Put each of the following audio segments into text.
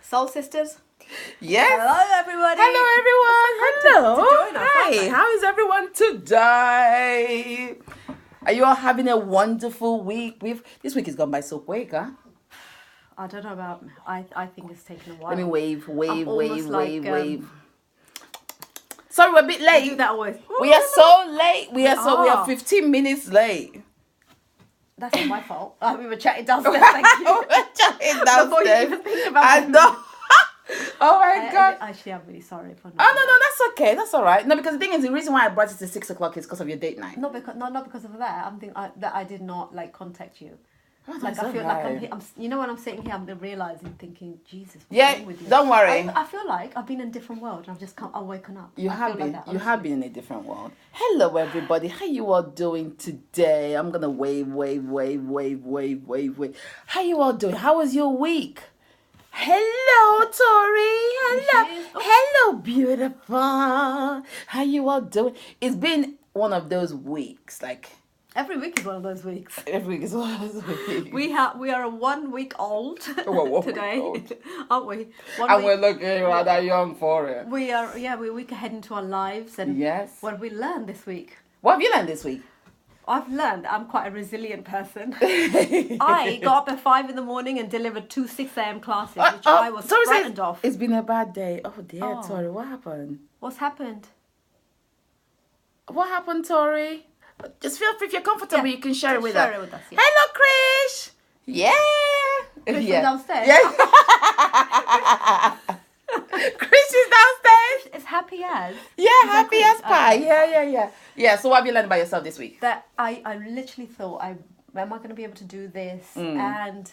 Soul Sisters. Yes. Hello, everybody. Hello, everyone. To join us, Hi. How is everyone today? Are you all having a wonderful week? This week has gone by so quick, huh? I don't know about. I think it's taken a while. Let me wave. Like, Sorry, we're a bit late. You do that always. We are so late. We are 15 minutes late. That's not my fault. We were chatting downstairs. Thank you. We're chatting downstairs. Before you even think about I it. know. Oh my God. Actually, I'm really sorry for not. Oh no, that's okay. That's all right. No, because the thing is, the reason why I brought it to 6 o'clock is because of your date night. Not because of that. I'm thinking that I did not contact you. Oh, Like I feel right. like I'm you know when I'm sitting here, I'm realizing, thinking, Jesus, what's Yeah, wrong with you? don't worry. I feel like I've been in a different world, and I've just I've woken up. You I have feel been. like that, You have been in a different world. Hello, everybody. How you all doing today? I'm gonna wave. How you all doing? How was your week? Hello, Tori. Hello, beautiful. How you all doing? It's been one of those weeks. Like Every week is one of those weeks. every week is one of those weeks. We are a 1 week old today, aren't we? We're looking rather young for it. We're a week ahead into our lives, and Yes. what have we learned this week? What have you learned this week? I've learned I'm quite a resilient person. I got up at 5 in the morning and delivered 2 6 a.m. classes, which I was frightened of. It's been a bad day. Oh dear, Oh. Tori, what happened? What's happened? What happened, Tori? Just feel free if you're comfortable, you can share it with us. Share it with us. Yeah. Hello, Krish. Yeah. Chris yeah. is downstairs. Yeah. Krish is downstairs. It's happy as. Yeah, Is that happy Chris? as pie. Okay. Yeah. Yeah. So what have you learned about yourself this week? That I literally thought, am I going to be able to do this and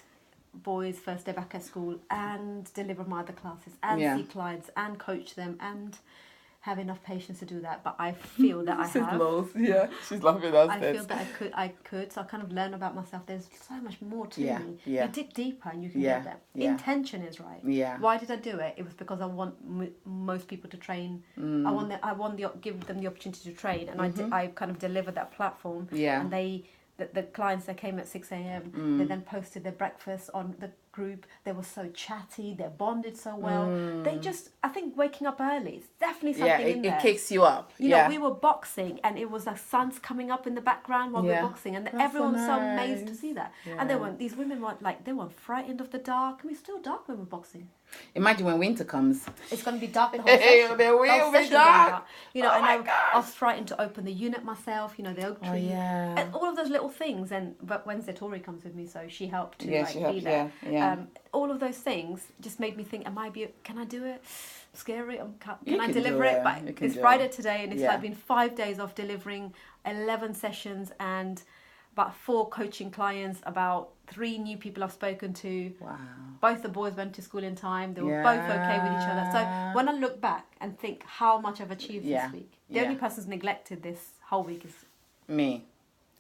boys' first day back at school and deliver my other classes and see clients and coach them and have enough patience to do that? But I feel that I have. Yeah, she's laughing downstairs. I feel that I could. So I kind of learn about myself. There's so much more to me. Yeah. You dig deeper and you can Yeah, get there. yeah. Intention is right. Yeah. Why did I do it? It was because I want most people to train. I want give them the opportunity to train, and I kind of delivered that platform. Yeah. And the clients that came at 6 a.m. They then posted their breakfast on the group. They were so chatty. They bonded so well. They just, I think, waking up early is definitely something in there. It kicks you up. You know, we were boxing, and it was the sun's coming up in the background while we were boxing, and everyone was so amazed to see that. Yeah. And these women were like, they weren't frightened of the dark. I mean, it's still dark when we're boxing. Imagine when winter comes. It's going to be dark the whole session. There will The whole be session will be dark. You know, Oh and my I God. was frightened to open the unit myself. You know, the oak tree. yeah. And all of those little things. But Wednesday Tori comes with me, so she helped to Yeah, she helped, be there. yeah. All of those things just made me think, can I do it? Scary. Can You I can deliver do it? it. But You can it's do Friday it. today, and it's Yeah. like been 5 days of delivering 11 sessions and about 4 coaching clients, about 3 new people I've spoken to. Wow. Both the boys went to school in time. They were both okay with each other. So when I look back and think how much I've achieved this week, the only person who's neglected this whole week is Me.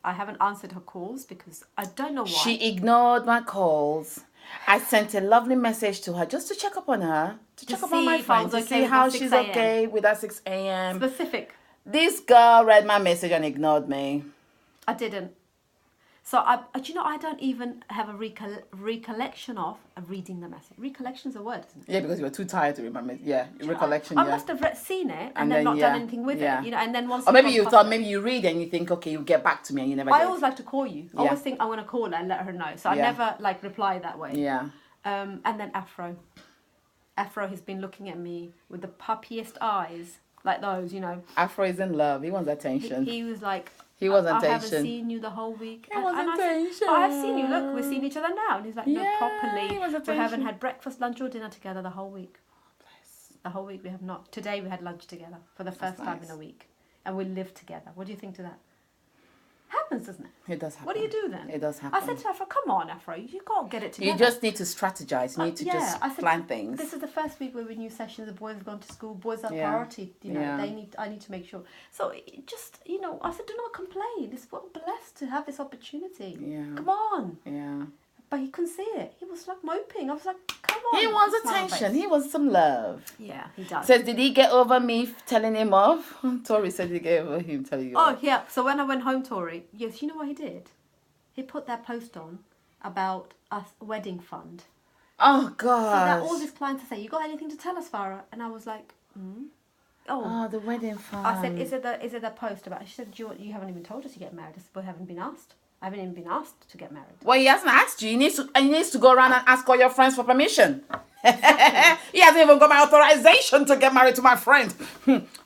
I haven't answered her calls because I don't know why. She ignored my calls. I sent a lovely message to her just to check up on her, to check up on my see if I friend, was to okay see with how the 6 she's a.m. okay with that 6 a.m. Specific. This girl read my message and ignored me. I didn't. So do you know, I don't even have a recollection of reading the message. Recollection is a word, isn't it? Yeah, because you were too tired to remember. Yeah, recollection. I must have seen it and then not done anything with it. You know, and then once. Or maybe you thought, maybe you read and you think, okay, you'll get back to me, and you never. I did. always like to call you. I always think I'm going to call her and let her know. So I never reply that way. Yeah. And then Afro has been looking at me with the puppiest eyes, like those, you know. Afro is in love. He wants attention. He was like, He wants I attention. haven't seen you the whole week. He wants I said, attention. I have seen you. Look, we're seeing each other now. And he's like, no, Yeah, properly. he wants We attention. haven't had breakfast, lunch, or dinner together the whole week. The whole week we have not. Today we had lunch together for the first time in a week, and we lived together. What do you think to that? Happens, doesn't it? It does happen. What do you do then? It does happen. I said to Afro, come on, Afro, you can't get it together. You just need to strategize. You need to I said, plan things. This is the first week where we new sessions. The boys have gone to school. Boys are priority. You know, I need to make sure. So it just, you know, I said, do not complain. We're blessed to have this opportunity. Yeah. Come on. Yeah. But he couldn't see it. He was like moping. I was like, come on. He wants Smile attention. face. He wants some love. Yeah, he does. Says, did he get over me telling him off? Tori said he get over him telling you off. Oh, yeah. So when I went home, Tori, yes, you know what he did? He put that post on about us wedding fund. Oh, So God. that all these clients say, "You got anything to tell us, Farah?" And I was like, Oh, the wedding fund. I said, "Is it the post about?" She said, "You haven't even told us you get married." I said, "We haven't been asked. I haven't even been asked to get married." Well, he hasn't asked you. He needs to go around and ask all your friends for permission. He hasn't even got my authorization to get married to my friend.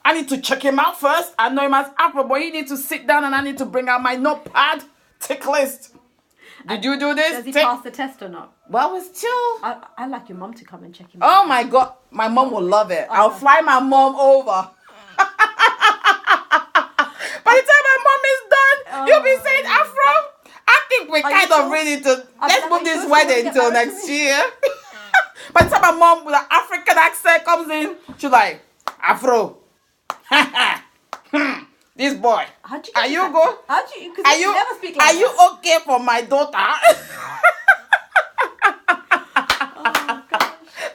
I need to check him out first. I know him as Afro, but he needs to sit down and I need to bring out my notepad, tick list. Did you do this? Does he pass the test or not? Well, we're still... I'd like your mom to come and check him out. Oh, my God. My mom will love it. I'll fly my mom over. By the time my mom is done, you'll be saying, Afro, I think we're kind of ready to... Let's move this wedding till next year. By the time my mom with an African accent comes in, she's like, Afro. This boy. Are you go? Because you never speak like Are you okay for my daughter?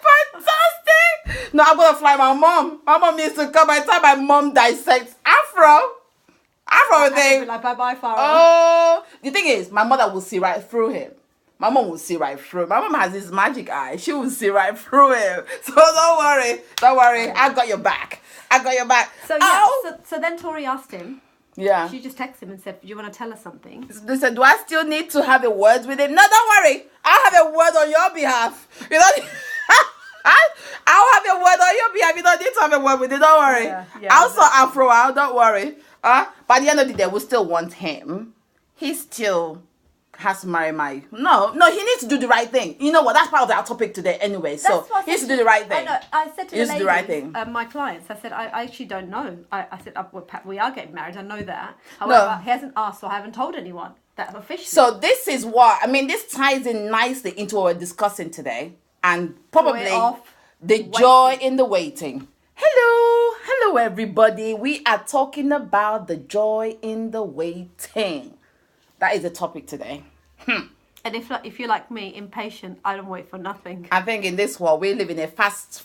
Fantastic. No, I'm gonna fly my mom. My mom needs to come. By the time my mom dissects Afro thing. Like bye, Farah. Oh, the thing is, my mother will see right through him. My mom will see right through. My mom has this magic eye. She will see right through him. So don't worry. I got your back. So yeah, so then Tori asked him. Yeah. She just texted him and said, "Do you want to tell us something?" They said, "Do I still need to have a word with him?" No, don't worry. I'll have a word on your behalf. You know, I'll have a word on your behalf. You don't need to have a word with him. Don't worry. I'll sort Afro out. Don't worry. By the end of the day, we still want him. He still has to marry my... No, he needs to do the right thing. You know what? That's part of our topic today anyway. So he needs to do the right thing. I said to the ladies, the right thing. My clients, I said, I actually don't know. I said, we are getting married. I know that. However, he hasn't asked, so I haven't told anyone that officially. So this is what... I mean, this ties in nicely into what we're discussing today. And probably the joy in the waiting. Hello, everybody. We are talking about the joy in the waiting. That is the topic today. And if you're like me, impatient, I don't wait for nothing. I think in this world, we live in a fast,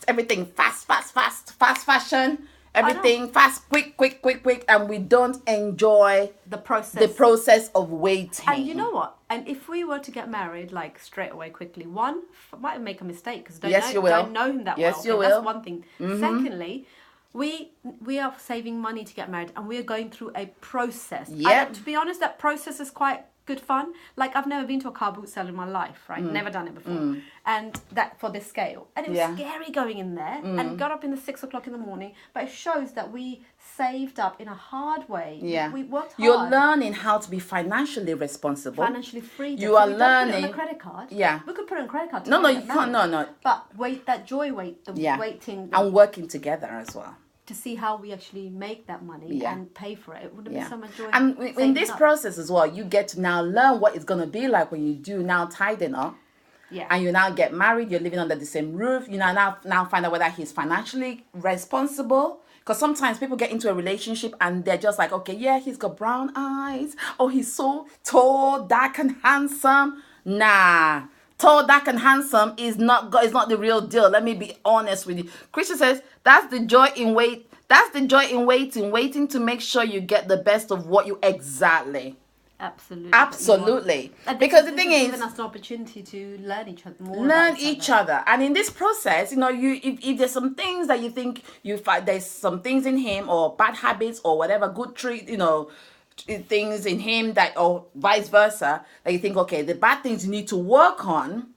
everything fast fashion. Everything fast, quick, and we don't enjoy the process of waiting. And you know what? And if we were to get married, like straight away, quickly, one, might make a mistake because don't know him that well. Yes, you will. That's one thing. Secondly, we are saving money to get married, and we are going through a process. Yep. To be honest, that process is quite good fun. Like, I've never been to a car boot sale in my life, right? Never done it before. And that for this scale. And it was scary going in there and got up in the 6 o'clock in the morning. But it shows that we saved up in a hard way. Yeah. We worked hard. You're learning how to be financially responsible. Financially free. You are learning. Put it on a credit card. Yeah. We could put it on a credit card. No, you can't. No. But waiting. And working together as well. To see how we actually make that money and pay for it. It would have been so much joy. And in this process as well, you get to now learn what it's going to be like when you do now tidying up. Yeah. And you now get married, you're living under the same roof. You now find out whether he's financially responsible. Because sometimes people get into a relationship and they're just like, okay, yeah, he's got brown eyes. Oh, he's so tall, dark and handsome. Nah. Tall, dark and handsome is not the real deal. Let me be honest with you. Christian says that's the joy in wait. That's the joy in waiting to make sure you get the best of what you exactly. Absolutely. Because the thing is, giving us an opportunity to learn each other more. Learn each other, and in this process, you know, if there's some things that you think you find there's some things in him or bad habits or whatever good treat, you know, things in him that or vice versa that you think, okay, the bad things you need to work on,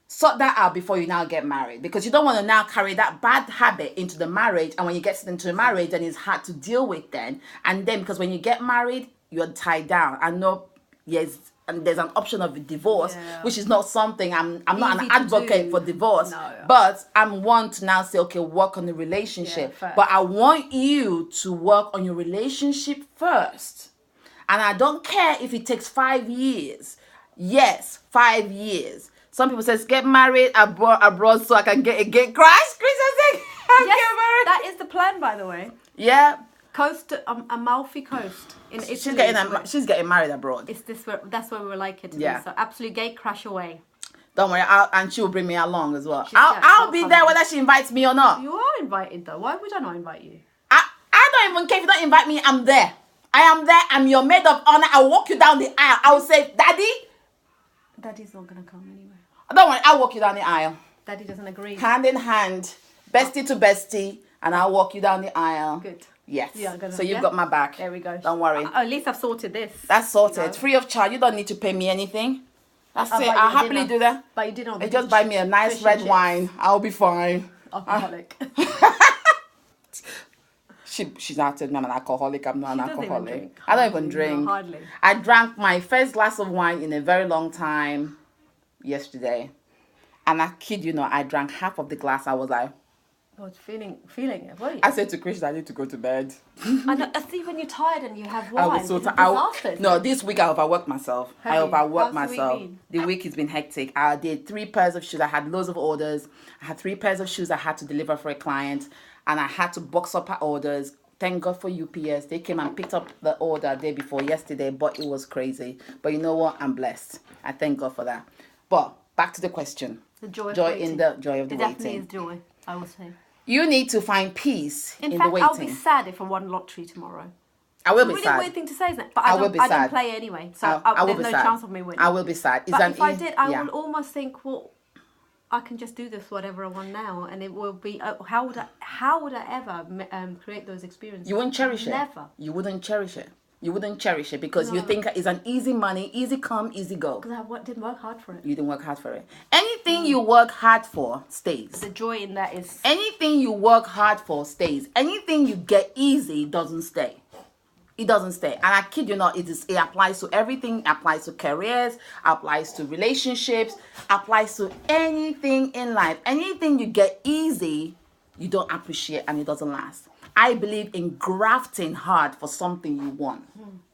sort that out before you now get married, because you don't want to now carry that bad habit into the marriage, and when you get into the marriage, then it's hard to deal with then, and then because when you get married, you're tied down. I know, yes, and there's an option of a divorce, which is not something I'm not an advocate for divorce, but I'm one to now say, okay, work on the relationship, but I want you to work on your relationship first. And I don't care if it takes 5 years. Yes, 5 years. Some people say, get married abroad so I can get a gate crash. Chris says, get married. That is the plan, by the way. Yeah. Coast, Amalfi Coast in Italy. She's getting married abroad. That's where we were like it to be. So absolute gate crash away. Don't worry, and she will bring me along as well. I'll be there whether she invites me or not. You are invited though. Why would I not invite you? I don't even care if you don't invite me. I'm there. I am there. I'm your maid of honor. I'll walk you down the aisle. I'll say, Daddy. Daddy's not gonna come anyway. Don't worry, I'll walk you down the aisle. Daddy doesn't agree. Hand in hand, bestie to bestie, and I'll walk you down the aisle. Good. Yes. Yeah, So you've got my back. There we go. Don't worry. At least I've sorted this. That's sorted. Free of charge. You don't need to pay me anything. That's it. I'll happily do that. But you didn't. You just buy me a nice red wine. I'll be fine. Alcoholic. She's acted me. I'm an alcoholic. I'm not an alcoholic. I don't even drink. No, hardly. I drank my first glass of wine in a very long time yesterday. And I kid you not, I drank half of the glass. I was like, I was feeling it, were you? I said to Chris, I need to go to bed. I know, I see when you're tired and you have wine. I was so tired. No, this week I overworked myself. I overworked myself. The week has been hectic. I did 3 pairs of shoes. I had loads of orders. I had 3 pairs of shoes I had to deliver for a client. And I had to box up our orders. Thank God for UPS. They came and picked up the order day before yesterday, but it was crazy. But you know what? I'm blessed. I thank God for that. But back to the question. The joy in the joy of the waiting. It definitely is joy, I would say. You need to find peace in fact, the waiting. I'll be sad if I won lottery tomorrow. I will be sad. It's a really weird thing to say, isn't it? But I don't play anyway, so there's no chance of me winning. I will be sad. But if I did, I would almost think, well, I can just do this whatever I want now, and it will be. How would I ever create those experiences? You wouldn't cherish it. Never. You wouldn't cherish it. You wouldn't cherish it because you think it's an easy money, easy come, easy go. Because I didn't work hard for it. You didn't work hard for it. Anything you work hard for stays. The joy in that is... Anything you work hard for stays. Anything you get easy doesn't stay. It doesn't stay. And I kid you not, it applies to everything. It applies to careers, applies to relationships, applies to anything in life. Anything you get easy, you don't appreciate and it doesn't last. I believe in grafting hard for something you want.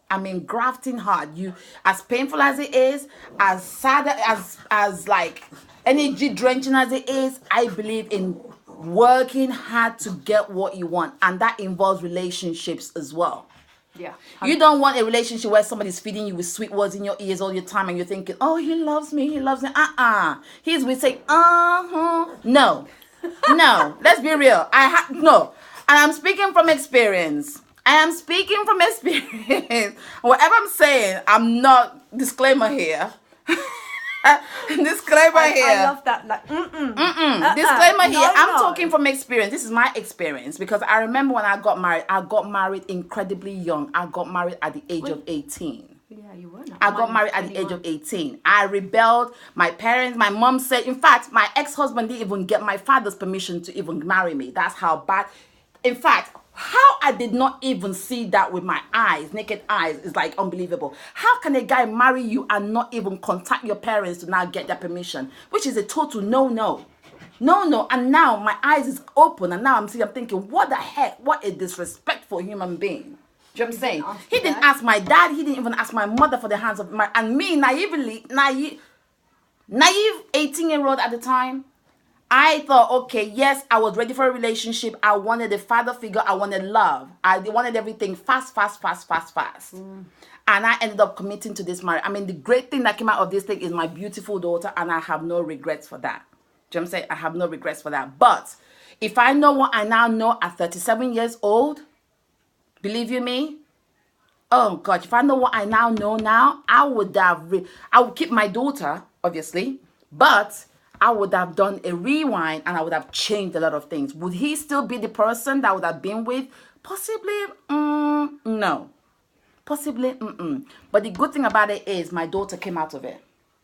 I mean, grafting hard. You, as painful as it is, as sad as like energy drenching as it is, I believe in working hard to get what you want, and that involves relationships as well. Yeah. You don't want a relationship where somebody's feeding you with sweet words in your ears all the time and you're thinking, oh, he loves me, he loves me. He's with saying, no. No, let's be real. No. And I'm speaking from experience. Whatever I'm saying, I'm not, disclaimer here. I love that. Like, disclaimer here. I'm talking from experience. This is my experience because I remember when I got married incredibly young. I got married at the age of 18. Yeah, you were. I got married at the age of 18. I rebelled. My parents, my mom said, in fact, my ex-husband didn't even get my father's permission to even marry me. That's how bad. In fact, how I did not even see that with my eyes, naked eyes, is like unbelievable. How can a guy marry you and not even contact your parents to now get their permission? Which is a total no. And now my eyes is open and now I'm thinking, what the heck? What a disrespectful human being. Do you know what I'm saying? He didn't ask my dad. He didn't even ask my mother for the hands of my... And me, naive 18-year-old at the time, I thought, okay, yes, I was ready for a relationship. I wanted a father figure. I wanted love. I wanted everything fast. And I ended up committing to this marriage. I mean, the great thing that came out of this thing is my beautiful daughter, and I have no regrets for that. Do you know what I'm saying? I have no regrets for that. But if I know what I now know at 37 years old, believe you me, oh God, if I know what I now know now, I would keep my daughter, obviously, but I would have done a rewind and I would have changed a lot of things. Would he still be the person that I would have been with? Possibly, no. Possibly, But the good thing about it is my daughter came out of it.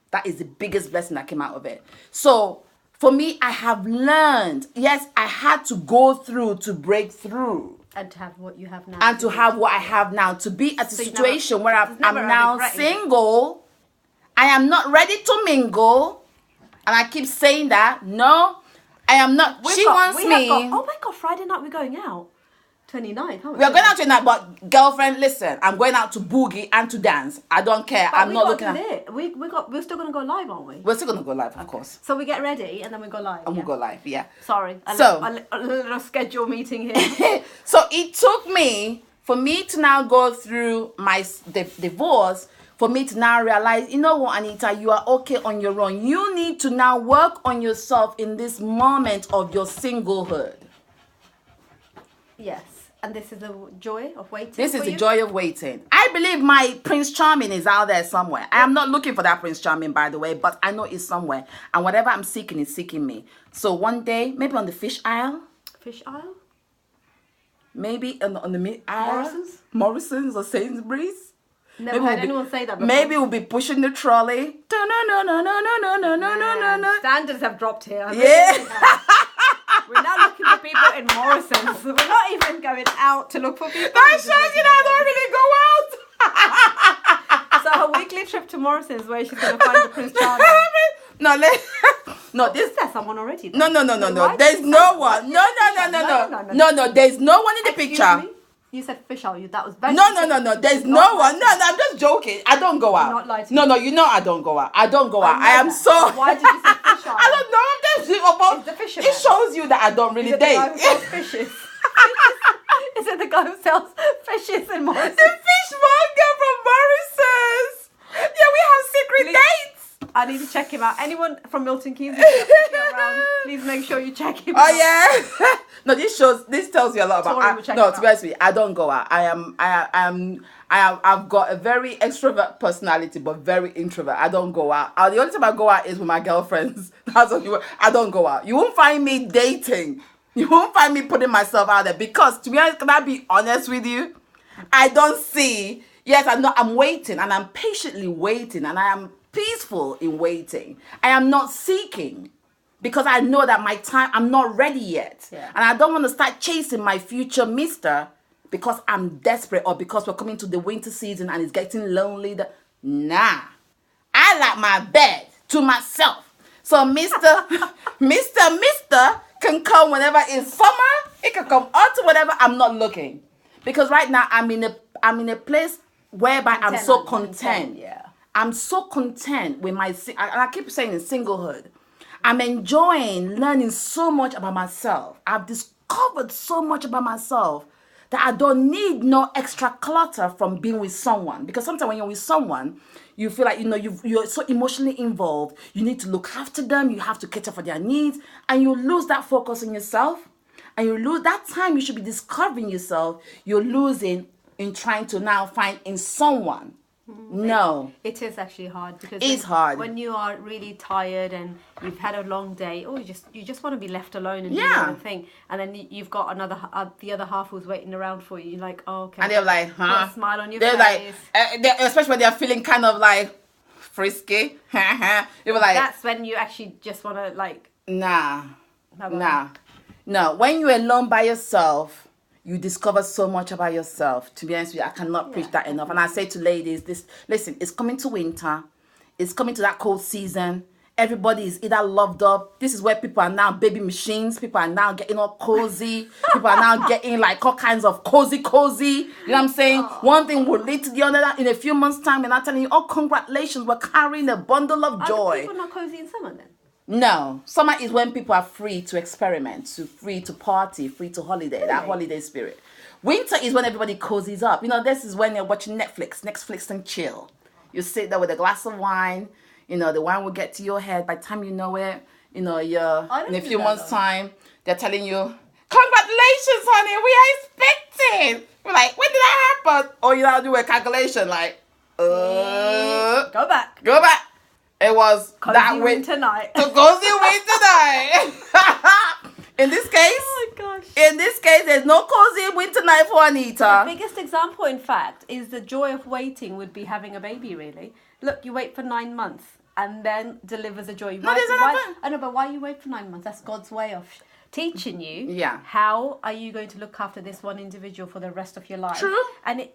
That is the biggest blessing that came out of it. So for me, I have learned, yes, I had to go through to break through. And to have what you have now. And to have what I have now. To be at a situation where I'm now single. I am not ready to mingle. And I keep saying that. No, I am not. She wants me. Oh my God, Friday night we're going out. 29th, aren't we? We are going out tonight, but girlfriend, listen, I'm going out to boogie and to dance. I don't care. But I'm not looking at it. We're still going to go live, aren't we? We're still going to go live, of course. So we get ready and then we go live. And we'll go live, yeah. Sorry. A little schedule meeting here. So it took me, for me to now go through the divorce, for me to now realize, you know what, Anita, you are okay on your own. You need to now work on yourself in this moment of your singlehood. Yes. And this is the joy of waiting. This is the joy of waiting. I believe my Prince Charming is out there somewhere. I am not looking for that Prince Charming, by the way, but I know it's somewhere. And whatever I'm seeking is seeking me. So one day, maybe on the fish aisle. Fish aisle? Maybe on the meat aisle. Morrison's or Sainsbury's. Never heard anyone say that before. Maybe we'll be pushing the trolley. Standards have dropped here. Yeah. We're now looking for people in Morrison's. We're not even going out to look for people. That shows you that I don't really go out. So her weekly trip to Morrison's where she's going to find the Prince Charming. Is there someone already? No. There's no one. No. There's no one in the picture. Me? You said fish aisle. That was very No. There's no one. No, I'm just joking. I don't go out. Not lie to No, you know I don't go out. I don't go out. I am so. Why did you say fish aisle? I don't know. I'm just about. The fisherman. It shows you that I don't really date. The guy who sells fishes. Is it the guy who sells fishes in Morrison's? The fishmonger from Morrison's. Yeah, we have secret dates. I need to check him out. Anyone from Milton Keynes around, please make sure you check him out. Oh yeah. No, this tells you a lot about. To be honest with you, I don't go out. I've got a very extrovert personality, but very introvert. I don't go out. The only time I go out is with my girlfriends. That's what I don't go out. You won't find me dating. You won't find me putting myself out there because, to be honest, can I be honest with you? I don't see. Yes, I'm waiting, and I'm patiently waiting, and I am peaceful in waiting. I am not seeking because I know that my time, I'm not ready yet. Yeah. And I don't want to start chasing my future mister because I'm desperate or because we're coming to the winter season and it's getting lonely. Nah. I like my bed to myself. So Mr. can come whenever it's summer. It can come autumn, whatever. I'm not looking. Because right now I'm in a place whereby I'm so content. Yeah. I'm so content with my, and I keep saying in singlehood. I'm enjoying learning so much about myself. I've discovered so much about myself that I don't need no extra clutter from being with someone. Because sometimes when you're with someone, you feel like, you're so emotionally involved. You need to look after them. You have to cater for their needs. And you lose that focus on yourself. And you lose that time you should be discovering yourself. You're losing in trying to now find in someone. No. It is actually hard because it's hard. When you are really tired and you've had a long day, you just want to be left alone and do your own thing. And then you've got the other half who's waiting around for you. You're like, oh, okay. And they're like, put a smile on your they're face. Like, especially when they're feeling kind of like frisky. You're like, that's when you actually just want to like. Nah. No. When you're alone by yourself, you discover so much about yourself. To be honest with you, I cannot preach that enough. And I say to ladies, listen, it's coming to winter. It's coming to that cold season. Everybody is either loved up. This is where people are now baby machines. People are now getting all cozy. People are now getting like all kinds of cozy. You know what I'm saying? One thing will lead to the other. In a few months' time, and I'm telling you, congratulations, we're carrying a bundle of joy. Are people not cozy in summer then? No, summer is when people are free to experiment, free to party, free to holiday, that holiday spirit. Winter is when everybody cozies up. This is when you're watching Netflix and chill. You sit there with a glass of wine, the wine will get to your head. By the time you know it, you're in a few months' time, they're telling you, congratulations, honey, we are expecting. We're like, when did that happen? Or you do a calculation like, go back. It was cozy that winter night. To cozy winter night. In this case, oh my gosh. In this case, there's no cozy winter night for Anita. The biggest example, in fact, is the joy of waiting would be having a baby. Really, look, you wait for 9 months and then delivers a joy. I know, but why you wait for 9 months? That's God's way of teaching you. Yeah. How are you going to look after this one individual for the rest of your life? True. And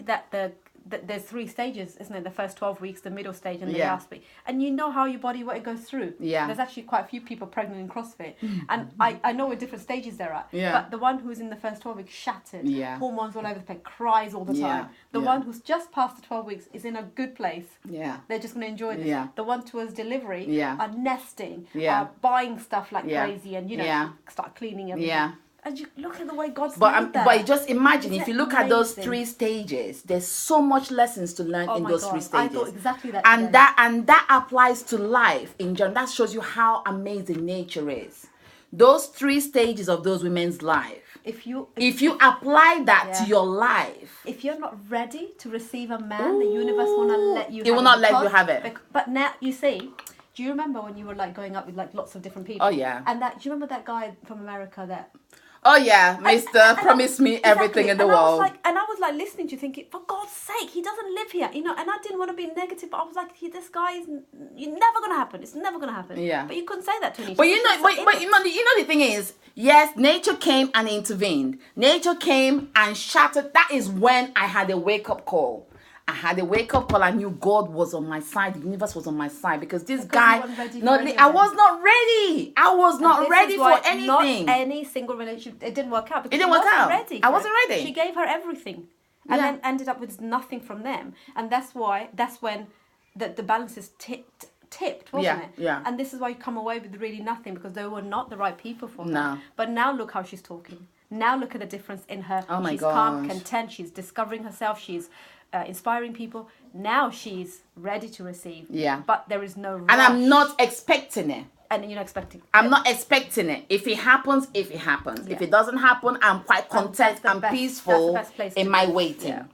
there's 3 stages, isn't it? The first 12 weeks, the middle stage, and the Yeah. last week. And you know how your body, what it goes through. Yeah. There's actually quite a few people pregnant in CrossFit. And I know what different stages they're at. Yeah. But the one who's in the first 12 weeks, shattered, Yeah. hormones all over the place, cries all the Yeah. time. The Yeah. one who's just past the 12 weeks is in a good place. Yeah. They're just going to enjoy this. Yeah. The one towards delivery Yeah. are nesting, Yeah. are buying stuff like Yeah. crazy, and, Yeah. start cleaning everything. Yeah. And you look at the way God's But made that. but just imagine, Isn't if you it look at those amazing? 3 stages, there's so much lessons to learn in my those God, 3 I stages. thought exactly that And today. that applies to life in general. That shows you how amazing nature is. those 3 stages of those women's life, if you apply that to your life, if you're not ready to receive a man, the universe will not let you. It will not let you have it. But now you see. Do you remember when you were like going up with like lots of different people? Oh yeah. And that, do you remember that guy from America that? Oh yeah, Mr. Promise me everything in the world. I was like listening to you, thinking, for God's sake, he doesn't live here, you know. And I didn't want to be negative, but I was like, this guy is never gonna happen. It's never gonna happen. Yeah. But you couldn't say that to me. But you know the thing is, yes, nature came and intervened. Nature came and shattered. That is when I had a wake up call. I knew God was on my side. The universe was on my side because this guy. I was not ready. I was not ready for anything. Not any single relationship. It didn't work out. It didn't work out. I wasn't ready. She gave her everything, and then ended up with nothing from them. And that's when the balances tipped, wasn't it? Yeah. And this is why you come away with really nothing, because they were not the right people for her. No. But now look how she's talking. Now look at the difference in her. Oh my she's gosh. calm, content. She's discovering herself. She's inspiring people. Now she's ready to receive. Yeah. But there is no rush. And I'm not expecting it. And you're not expecting it. I'm not expecting it. If it happens, it happens. Yeah. If it doesn't happen, I'm quite content and peaceful in my waiting. Yeah.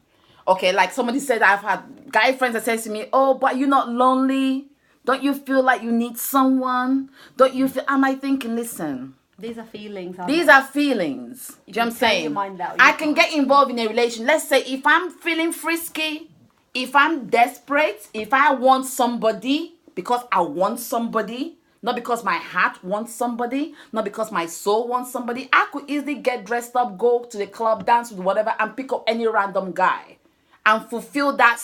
Okay, like somebody said, I've had guy friends that says to me, oh, but you're not lonely? Don't you feel like you need someone? Don't you feel... Am I thinking, listen... These are feelings. These are feelings. Do you know what I'm saying? Your mind out, I can get involved in a relation. Let's say if I'm feeling frisky, if I'm desperate, if I want somebody because I want somebody, not because my heart wants somebody, not because my soul wants somebody, I could easily get dressed up, go to the club, dance with whatever, and pick up any random guy and fulfill that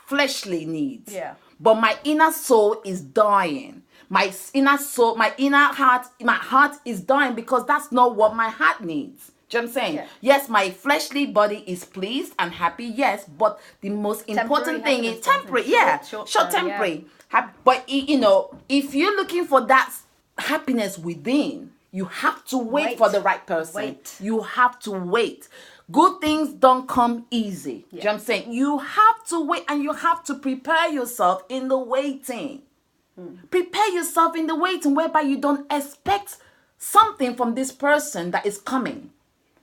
fleshly needs. Yeah. But my inner soul is dying. My inner soul, my heart is dying because that's not what my heart needs. Do you know what I'm saying? Yeah. Yes, my fleshly body is pleased and happy, yes, but the most important thing is temporary. Yeah, short temporary. Yeah. But, you know, if you're looking for that happiness within, you have to wait for the right person. You have to wait. Good things don't come easy. Yeah. Do you know what I'm saying? You have to wait, and you have to prepare yourself in the waiting. Prepare yourself in the waiting, whereby you don't expect something from this person that is coming.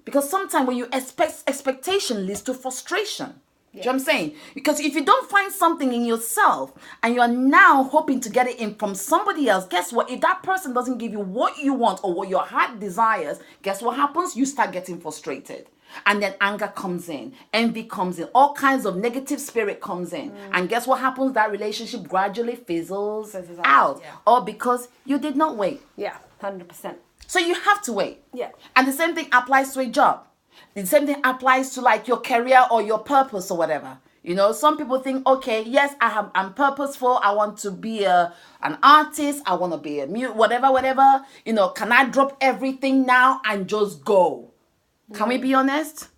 Because sometimes when you expectation leads to frustration. Yes. Do you know what I'm saying? Because if you don't find something in yourself and you're now hoping to get it in from somebody else, guess what? If that person doesn't give you what you want or what your heart desires, guess what happens? You start getting frustrated. And then anger comes in, envy comes in, all kinds of negative spirit comes in. And guess what happens? That relationship gradually fizzles out. Yeah. All because you did not wait. Yeah, 100%. So you have to wait. Yeah. And the same thing applies to a job. The same thing applies to like your career or your purpose or whatever. You know, some people think, okay, yes, I'm purposeful. I want to be an artist. I want to be a whatever. You know, can I drop everything now and just go? Can we be honest?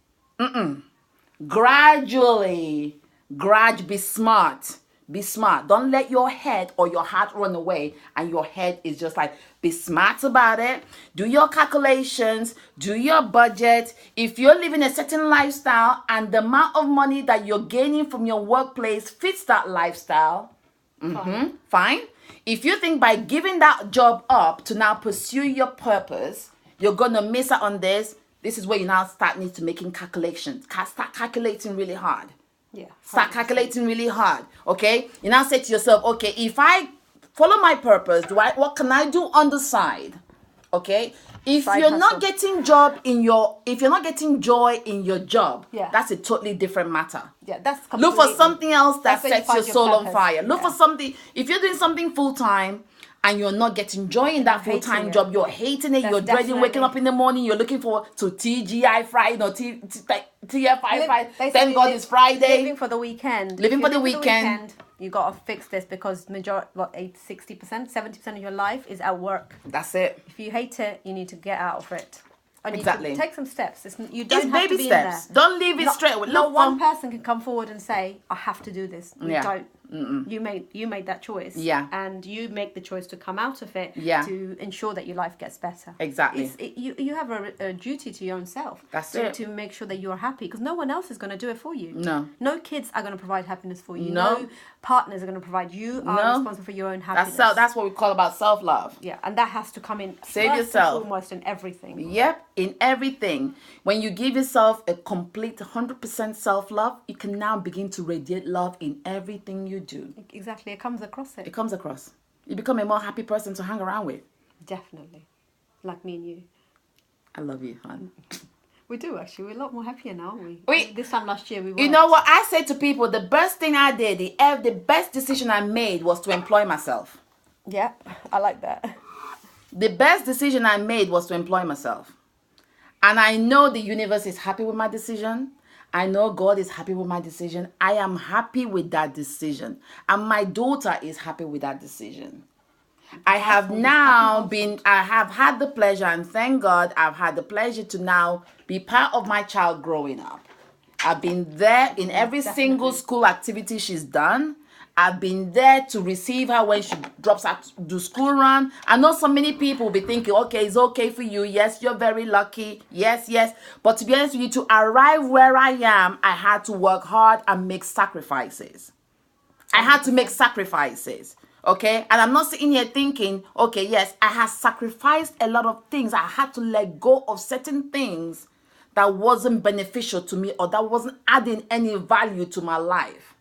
Gradually, be smart. Be smart. Don't let your head or your heart run away. And your head is just like, be smart about it. Do your calculations. Do your budget. If you're living a certain lifestyle and the amount of money that you're gaining from your workplace fits that lifestyle, fine. If you think by giving that job up to now pursue your purpose, you're going to miss out on this, this is where you now need to making calculations. Start calculating really hard. Yeah. Start calculating really hard. Okay. You now say to yourself, okay, if I follow my purpose, what can I do on the side? Okay. If you're not getting joy in your job, that's a totally different matter. Yeah, that's look for something else that sets your soul on fire. Look for something. If you're doing something full time and you're not getting joy in that full-time job, you're hating it, you're dreading waking up in the morning, you're looking forward to TGI Friday, TFI Friday, thank God it's Friday. Living for the weekend. You got to fix this because 60%, 70% of your life is at work. That's it. If you hate it, you need to get out of it. And exactly. You take some steps. You don't have baby to be steps. In there. Don't leave it straight away. Not one person can come forward and say, I have to do this. You don't. You made that choice. Yeah. And you make the choice to come out of it. Yeah. To ensure that your life gets better. Exactly. You have a duty to your own self. That's it. To make sure that you're happy, because no one else is going to do it for you. No kids are going to provide happiness for you. No partners are going to provide. You are responsible for your own happiness. That's what we call about self-love. Yeah, and that has to come in Save yourself. Almost in everything. Yep, in everything. When you give yourself a complete 100% self-love, you can now begin to radiate love in everything you do. Exactly, it comes across it. It comes across. You become a more happy person to hang around with. Definitely. Like me and you. I love you, hon. We do, actually. We're a lot more happier now, aren't we? This time last year we were. You know what? I say to people, the best thing I did, the best decision I made was to employ myself. Yeah, I like that. The best decision I made was to employ myself. And I know the universe is happy with my decision. I know God is happy with my decision. I am happy with that decision. And my daughter is happy with that decision. I have had the pleasure, and thank God I've had the pleasure to now be part of my child growing up. I've been there in every single school activity she's done. I've been there to receive her when she drops out to do school run. I know so many people will be thinking, okay, it's okay for you. Yes, you're very lucky. Yes. But to be honest with you, to arrive where I am, I had to work hard and make sacrifices. I had to make sacrifices. Okay, and I'm not sitting here thinking, okay, yes, I have sacrificed a lot of things. I had to let go of certain things that wasn't beneficial to me or that wasn't adding any value to my life.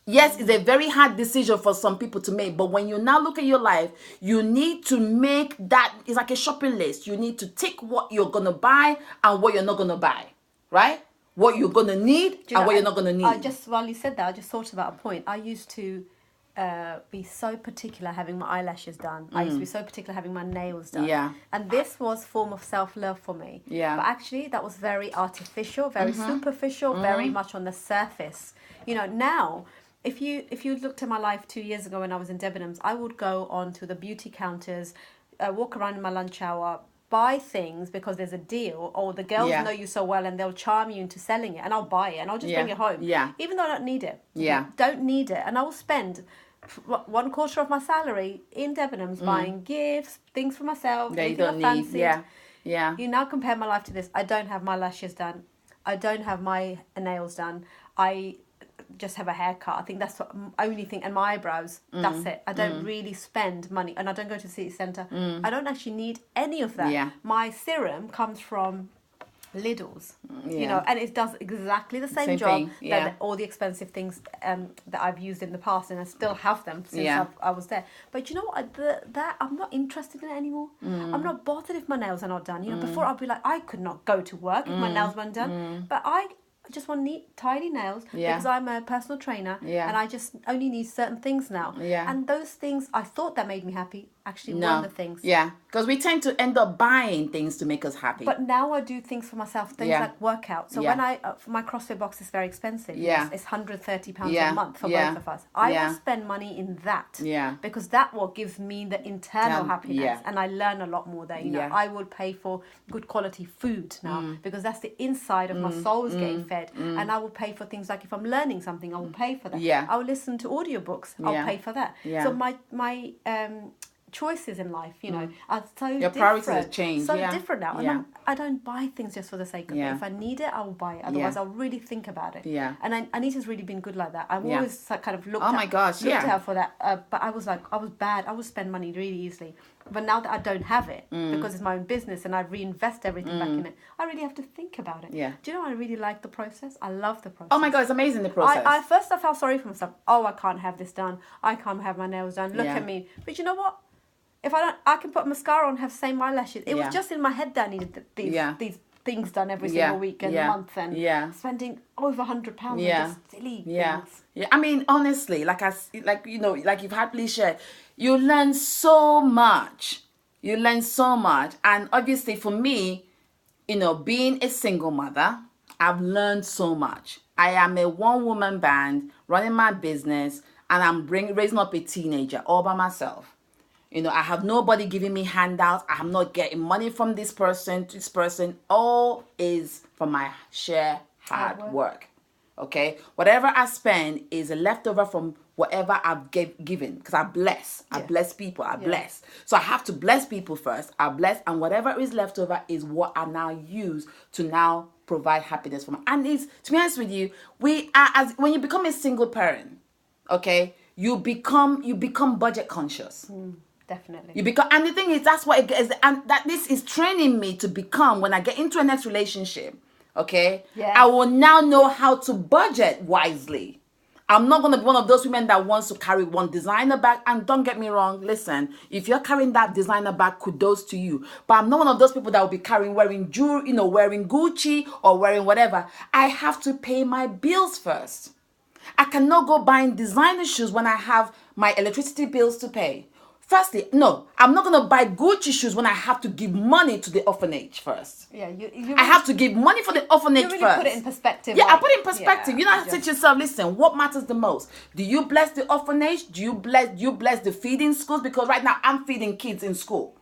Yes, it's a very hard decision for some people to make, but when you now look at your life, you need to make that, it's like a shopping list. You need to tick what you're going to buy and what you're not going to buy, right? What you're going to need and what you're not going to need. While you said that, I just thought about a point. I used to be so particular having my eyelashes done. I used to be so particular having my nails done. Yeah. And this was a form of self-love for me. Yeah. But actually that was very artificial, very superficial, very much on the surface. You know, now if you looked at my life 2 years ago when I was in Debenhams, I would go on to the beauty counters, walk around in my lunch hour, buy things because there's a deal, or the girls know you so well and they'll charm you into selling it, and I'll buy it and I'll just bring it home. Yeah. Even though I don't need it. Yeah. Don't need it. And I will spend 1/4 of my salary in Debenhams buying gifts, things for myself, you don't need. Yeah. You now compare my life to this. I don't have my lashes done. I don't have my nails done. I just have a haircut. I think that's the only thing. And my eyebrows, that's it. I don't really spend money. And I don't go to the city centre. I don't actually need any of that. Yeah. My serum comes from Lidl's, you know, and it does exactly the same job that all the expensive things that I've used in the past, and I still have them since I was there. But you know what? That I'm not interested in it anymore. I'm not bothered if my nails are not done. You know, before I'd be like, I could not go to work if my nails weren't done. But I just want neat, tidy nails because I'm a personal trainer and I just only need certain things now. And those things I thought that made me happy actually weren't the things. Yeah, because we tend to end up buying things to make us happy. But now I do things for myself, things like workout. So when for my CrossFit box is very expensive. It's £130 a month for both of us. I will spend money in that because that what gives me the internal happiness and I learn a lot more there. You know, I will pay for good quality food now because that's the inside of my soul is getting fed. And I will pay for things like if I'm learning something, I will pay for that. I will listen to audiobooks. I'll pay for that. So my choices in life, you know, are so different. Your priorities have changed. So different now. And I don't buy things just for the sake of it. If I need it, I will buy it. Otherwise, I'll really think about it. And Anita's really been good like that. I've always kind of looked at her for that. But I was like, I was bad. I would spend money really easily. But now that I don't have it, because it's my own business and I reinvest everything back in it, I really have to think about it. Do you know, I really like the process. I love the process. Oh my God, it's amazing, the process. I first I felt sorry for myself. Oh, I can't have this done. I can't have my nails done. Look at me. But you know what? If I don't, I can put mascara on, have same eyelashes. It was just in my head that I needed these things done every single week and month, and spending over £100 on just silly things. I mean, honestly, like you've happily shared, you learn so much. And obviously for me, you know, being a single mother, I've learned so much. I am a one-woman band running my business, and I'm raising up a teenager all by myself. You know, I have nobody giving me handouts. I am not getting money from this person to this person. All is from my sheer hard work. Okay, whatever I spend is a leftover from whatever I've given, because I bless people, I bless. So I have to bless people first. I bless, and whatever is left over is what I now use to now provide happiness for me. And it's, to be honest with you, we are, as when you become a single parent, okay, you become budget conscious. Definitely. You become, and the thing is, that's what it is, and that this is training me to become, when I get into a next relationship, okay, I will now know how to budget wisely. I'm not going to be one of those women that wants to carry one designer bag. And don't get me wrong, listen, if you're carrying that designer bag, kudos to you. But I'm not one of those people that will be wearing jewelry, wearing Gucci or wearing whatever. I have to pay my bills first. I cannot go buying designer shoes when I have my electricity bills to pay. Firstly, no, I'm not going to buy Gucci shoes when I have to give money to the orphanage first. Yeah, I have to give money for the orphanage really first. Put it in perspective. Yeah, I put it in perspective. You know how to say to yourself, listen, what matters the most? Do you bless the orphanage? Do you bless the feeding schools? Because right now I'm feeding kids in school.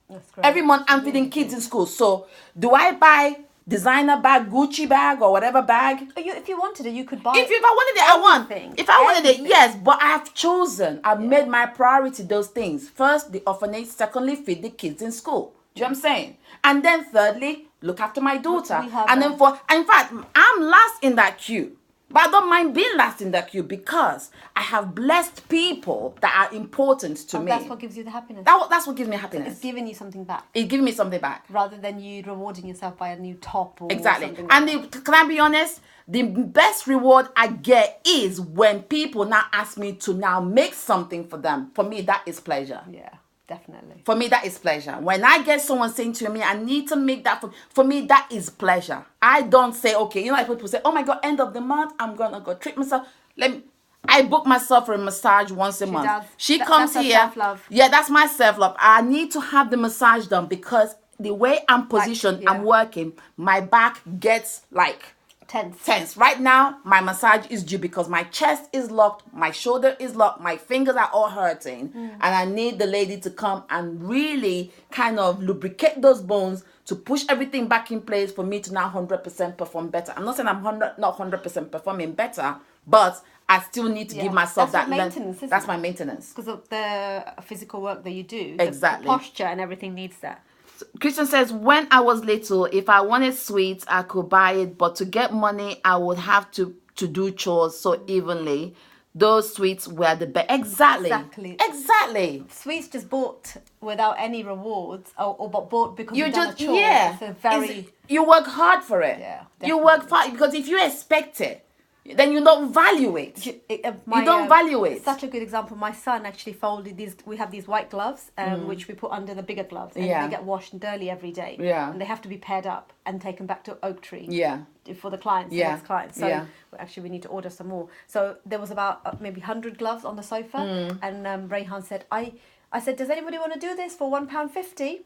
That's great. Every month I'm feeding kids in school. So do I buy designer bag, Gucci bag, or whatever bag? If you wanted it, you could buy. If I wanted it, I want. If I wanted it, yes. But I have chosen. I've made my priority those things. First, the orphanage. Secondly, feed the kids in school. Do you know what I'm saying? And then thirdly, look after my daughter. And then in fact, I'm last in that queue. But I don't mind being last in that queue because I have blessed people that are important to me. That's what gives you the happiness. That's what gives me happiness. So it's giving you something back. It's giving me something back. Rather than you rewarding yourself by a new top or exactly. something And can I be honest? The best reward I get is when people now ask me to now make something for them. For me, that is pleasure. Yeah. Definitely. For me, that is pleasure. When I get someone saying to me, I need to make that for me, that is pleasure. I don't say, okay, like people say, oh my God, end of the month, I'm going to go treat myself. I book myself for a massage once a month. She comes here. Self-love. Yeah, that's my self-love. I need to have the massage done because the way I'm positioned, I'm working, my back gets tense. Right now, my massage is due because my chest is locked, my shoulder is locked, my fingers are all hurting, and I need the lady to come and really kind of lubricate those bones to push everything back in place for me to now 100% perform better. I'm not saying I'm not 100% performing better, but I still need to give myself that maintenance. That's my maintenance. Because of the physical work that you do. Exactly. The posture and everything needs that. Christian says, when I was little, if I wanted sweets, I could buy it. But to get money, I would have to do chores so evenly. Those sweets were the best. Exactly. Sweets just bought without any rewards or bought because you done a chore. You work hard for it. Yeah, you work hard because if you expect it, then you don't value it. You don't value it. Such a good example. My son actually folded these. We have these white gloves, which we put under the bigger gloves, and they get washed daily every day. Yeah. And they have to be paired up and taken back to Oak Tree. Yeah. For the clients, the next client. So actually, we need to order some more. So there was about maybe 100 gloves on the sofa, and Rayhan said, "I said, does anybody want to do this for £1.50?"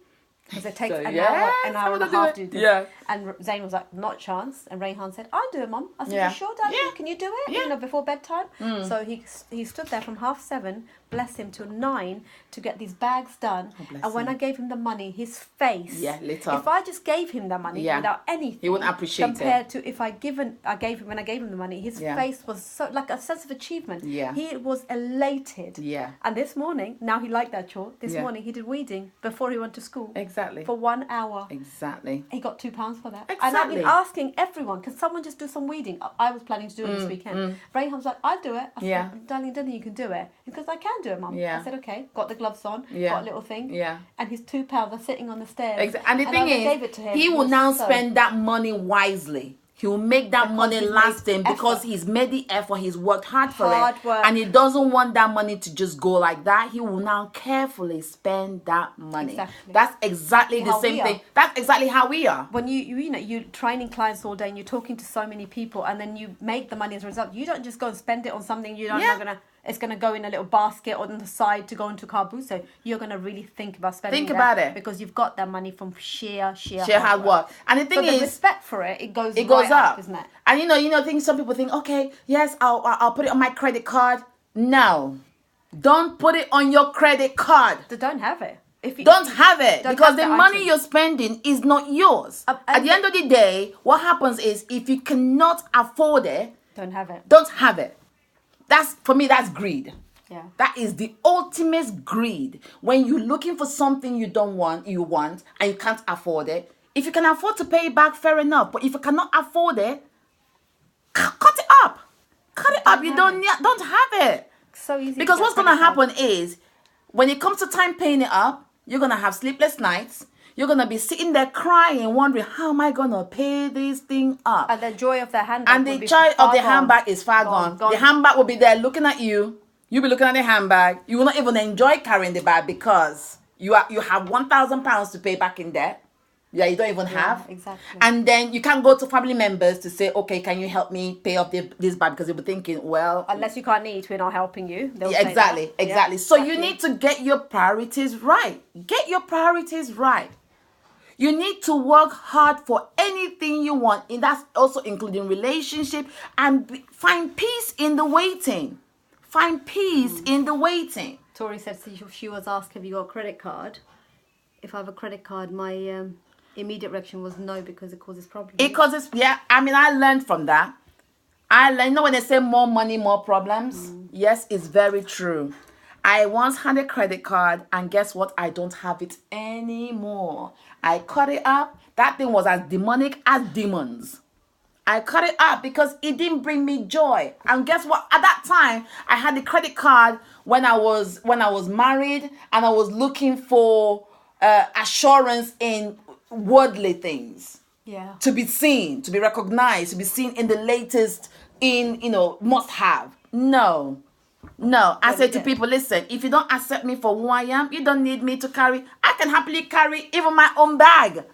Because it takes an hour and a half to do this. Yeah. And Zayn was like, not a chance. And Rayhan said, I'll do it, Mum. I said, you sure, Daddy? Can you do it? Yeah. Before bedtime? So he stood there from 7:30, bless him, till 9 to get these bags done. And when I gave him the money, his face. Yeah, lit up. If I just gave him the money without anything. He wouldn't appreciate compared to if I gave him the money, his face was so like a sense of achievement. Yeah. He was elated. Yeah. And this morning, now he liked that chore. This morning he did weeding before he went to school. Exactly. For 1 hour. Exactly. He got £2 for that. Exactly. And I've been asking everyone, can someone just do some weeding? I was planning to do it this weekend. Rayhan's like, I'll do it. I said, darling, you can do it. Because I can do it, Mum. Yeah. I said, okay. Got the gloves on. Got a little thing. Yeah. And his £2 are sitting on the stairs. Exactly. And the thing is, he will now spend that money wisely. He will make that money lasting because he's made the effort, he's worked hard for it. And he doesn't want that money to just go like that. He will now carefully spend that money. Exactly. That's exactly the same thing. That's exactly how we are. When you're training clients all day and you're talking to so many people and then you make the money as a result, you don't just go and spend it on something you don't know it's going to go in a little basket on the side to go into car boot. So you're going to really think about spending it because you've got that money from sheer hard work. And the thing is, the respect for it goes up, isn't it? And some people think, okay, yes, I'll put it on my credit card. No, don't put it on your credit card. They don't have it. Don't have it because the money you're spending is not yours. At the end of the day, what happens is if you cannot afford it, Don't have it. Don't have it. That's, for me, that's greed. Yeah. That is the ultimate greed. When you're looking for something you want, and you can't afford it. If you can afford to pay it back, fair enough. But if you cannot afford it, cut it up. Cut it up. You don't have it. So easy. Because what's going to happen is, when it comes to time paying it up, you're going to have sleepless nights. You're going to be sitting there crying, wondering, how am I going to pay this thing up? And the joy of the handbag. And the joy of the handbag is far gone. The handbag will be there looking at you. You'll be looking at the handbag. You will not even enjoy carrying the bag because you have £1,000 to pay back in debt. Yeah, you don't even have. Exactly. And then you can't go to family members to say, okay, can you help me pay off this bag? Because they'll be thinking, well... Unless you can't eat, we're not helping you. Yeah, exactly. Yeah, so you need to get your priorities right. Get your priorities right. You need to work hard for anything you want. And that's also including relationship. And find peace in the waiting. Find peace in the waiting. Tori said she was asked, have you got a credit card? If I have a credit card, my immediate reaction was no, because it causes problems. It causes, yeah. I mean, I learned from that. You know when they say more money, more problems? Yes, it's very true. I once had a credit card, and guess what? I don't have it anymore. I cut it up. That thing was as demonic as demons. I cut it up because it didn't bring me joy. And guess what? At that time, I had the credit card when I was married, and I was looking for assurance in worldly things. Yeah. To be seen, to be recognized, to be seen in the latest, must have. No. I say to people, listen, if you don't accept me for who I am, you don't need me to carry. I can happily carry even my own bag.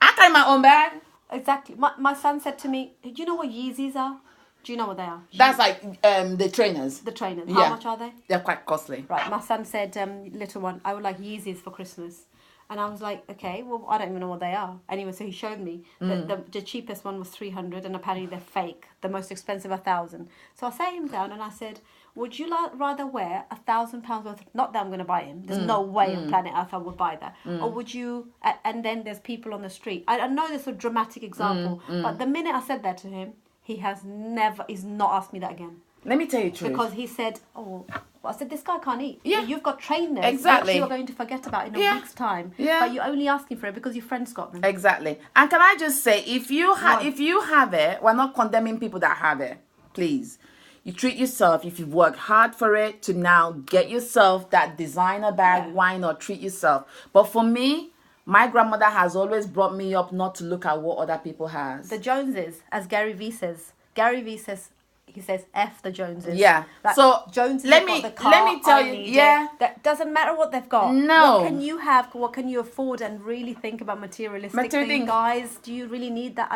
I carry my own bag. Exactly. My son said to me, do you know what Yeezys are? Do you know what they are? That's like the trainers. The trainers. Yeah. How much are they? They're quite costly. Right. My son said, little one, I would like Yeezys for Christmas. And I was like, okay, well, I don't even know what they are. Anyway, so he showed me. The cheapest one was 300, and apparently they're fake. The most expensive, 1,000. So I sat him down and I said, would you rather wear £1,000 worth? Not that I'm going to buy him. There's no way on planet Earth I would buy that. Or would you? And then there's people on the street. I know this is a dramatic example, but the minute I said that to him, he's not asked me that again. Let me tell you the truth. Because he said, I said, this guy can't eat. Yeah. You've got trainers exactly. that you are going to forget about in a week's time. Yeah. But you're only asking for it because your friends got them. Exactly. And can I just say, if you have it, we're not condemning people that have it. Please. You treat yourself, if you've worked hard for it, to now get yourself that designer bag, why not treat yourself? But for me, my grandmother has always brought me up not to look at what other people has. The Joneses, as Gary Vee says. Gary Vee says, he says, F the Joneses. Yeah. Like, so Joneses let got me the car, let me tell you. Yeah. That doesn't matter what they've got. No. What can you have? What can you afford? And really think about materialistic things, guys. Do you really need that?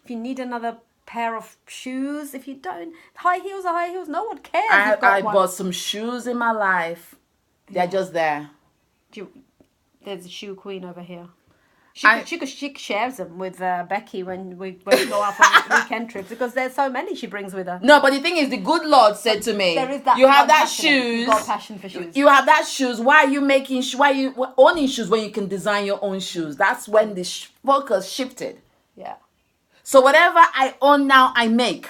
If you need another pair of shoes, if you don't, high heels are high heels. No one cares. I bought some shoes in my life. They're just there. There's a shoe queen over here. She shares them with Becky when we go out on weekend trips, because there's so many she brings with her. No, but the thing is, the good Lord said to me, there is that you have that passion. shoes. You've got passion for shoes. You have that shoes. Why are you owning shoes when you can design your own shoes? That's when the focus shifted. Yeah. So whatever I own now, I make.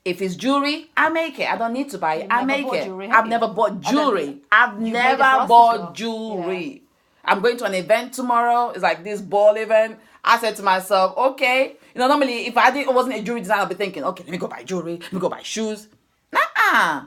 If it's jewelry, I make it. I don't need to buy it. I make it. I've never bought jewelry. I've never bought jewelry. Yeah. I'm going to an event tomorrow. It's like this ball event. I said to myself, okay. Normally if I wasn't a jewelry designer, I'd be thinking, okay, let me go buy jewelry. Let me go buy shoes. Nah.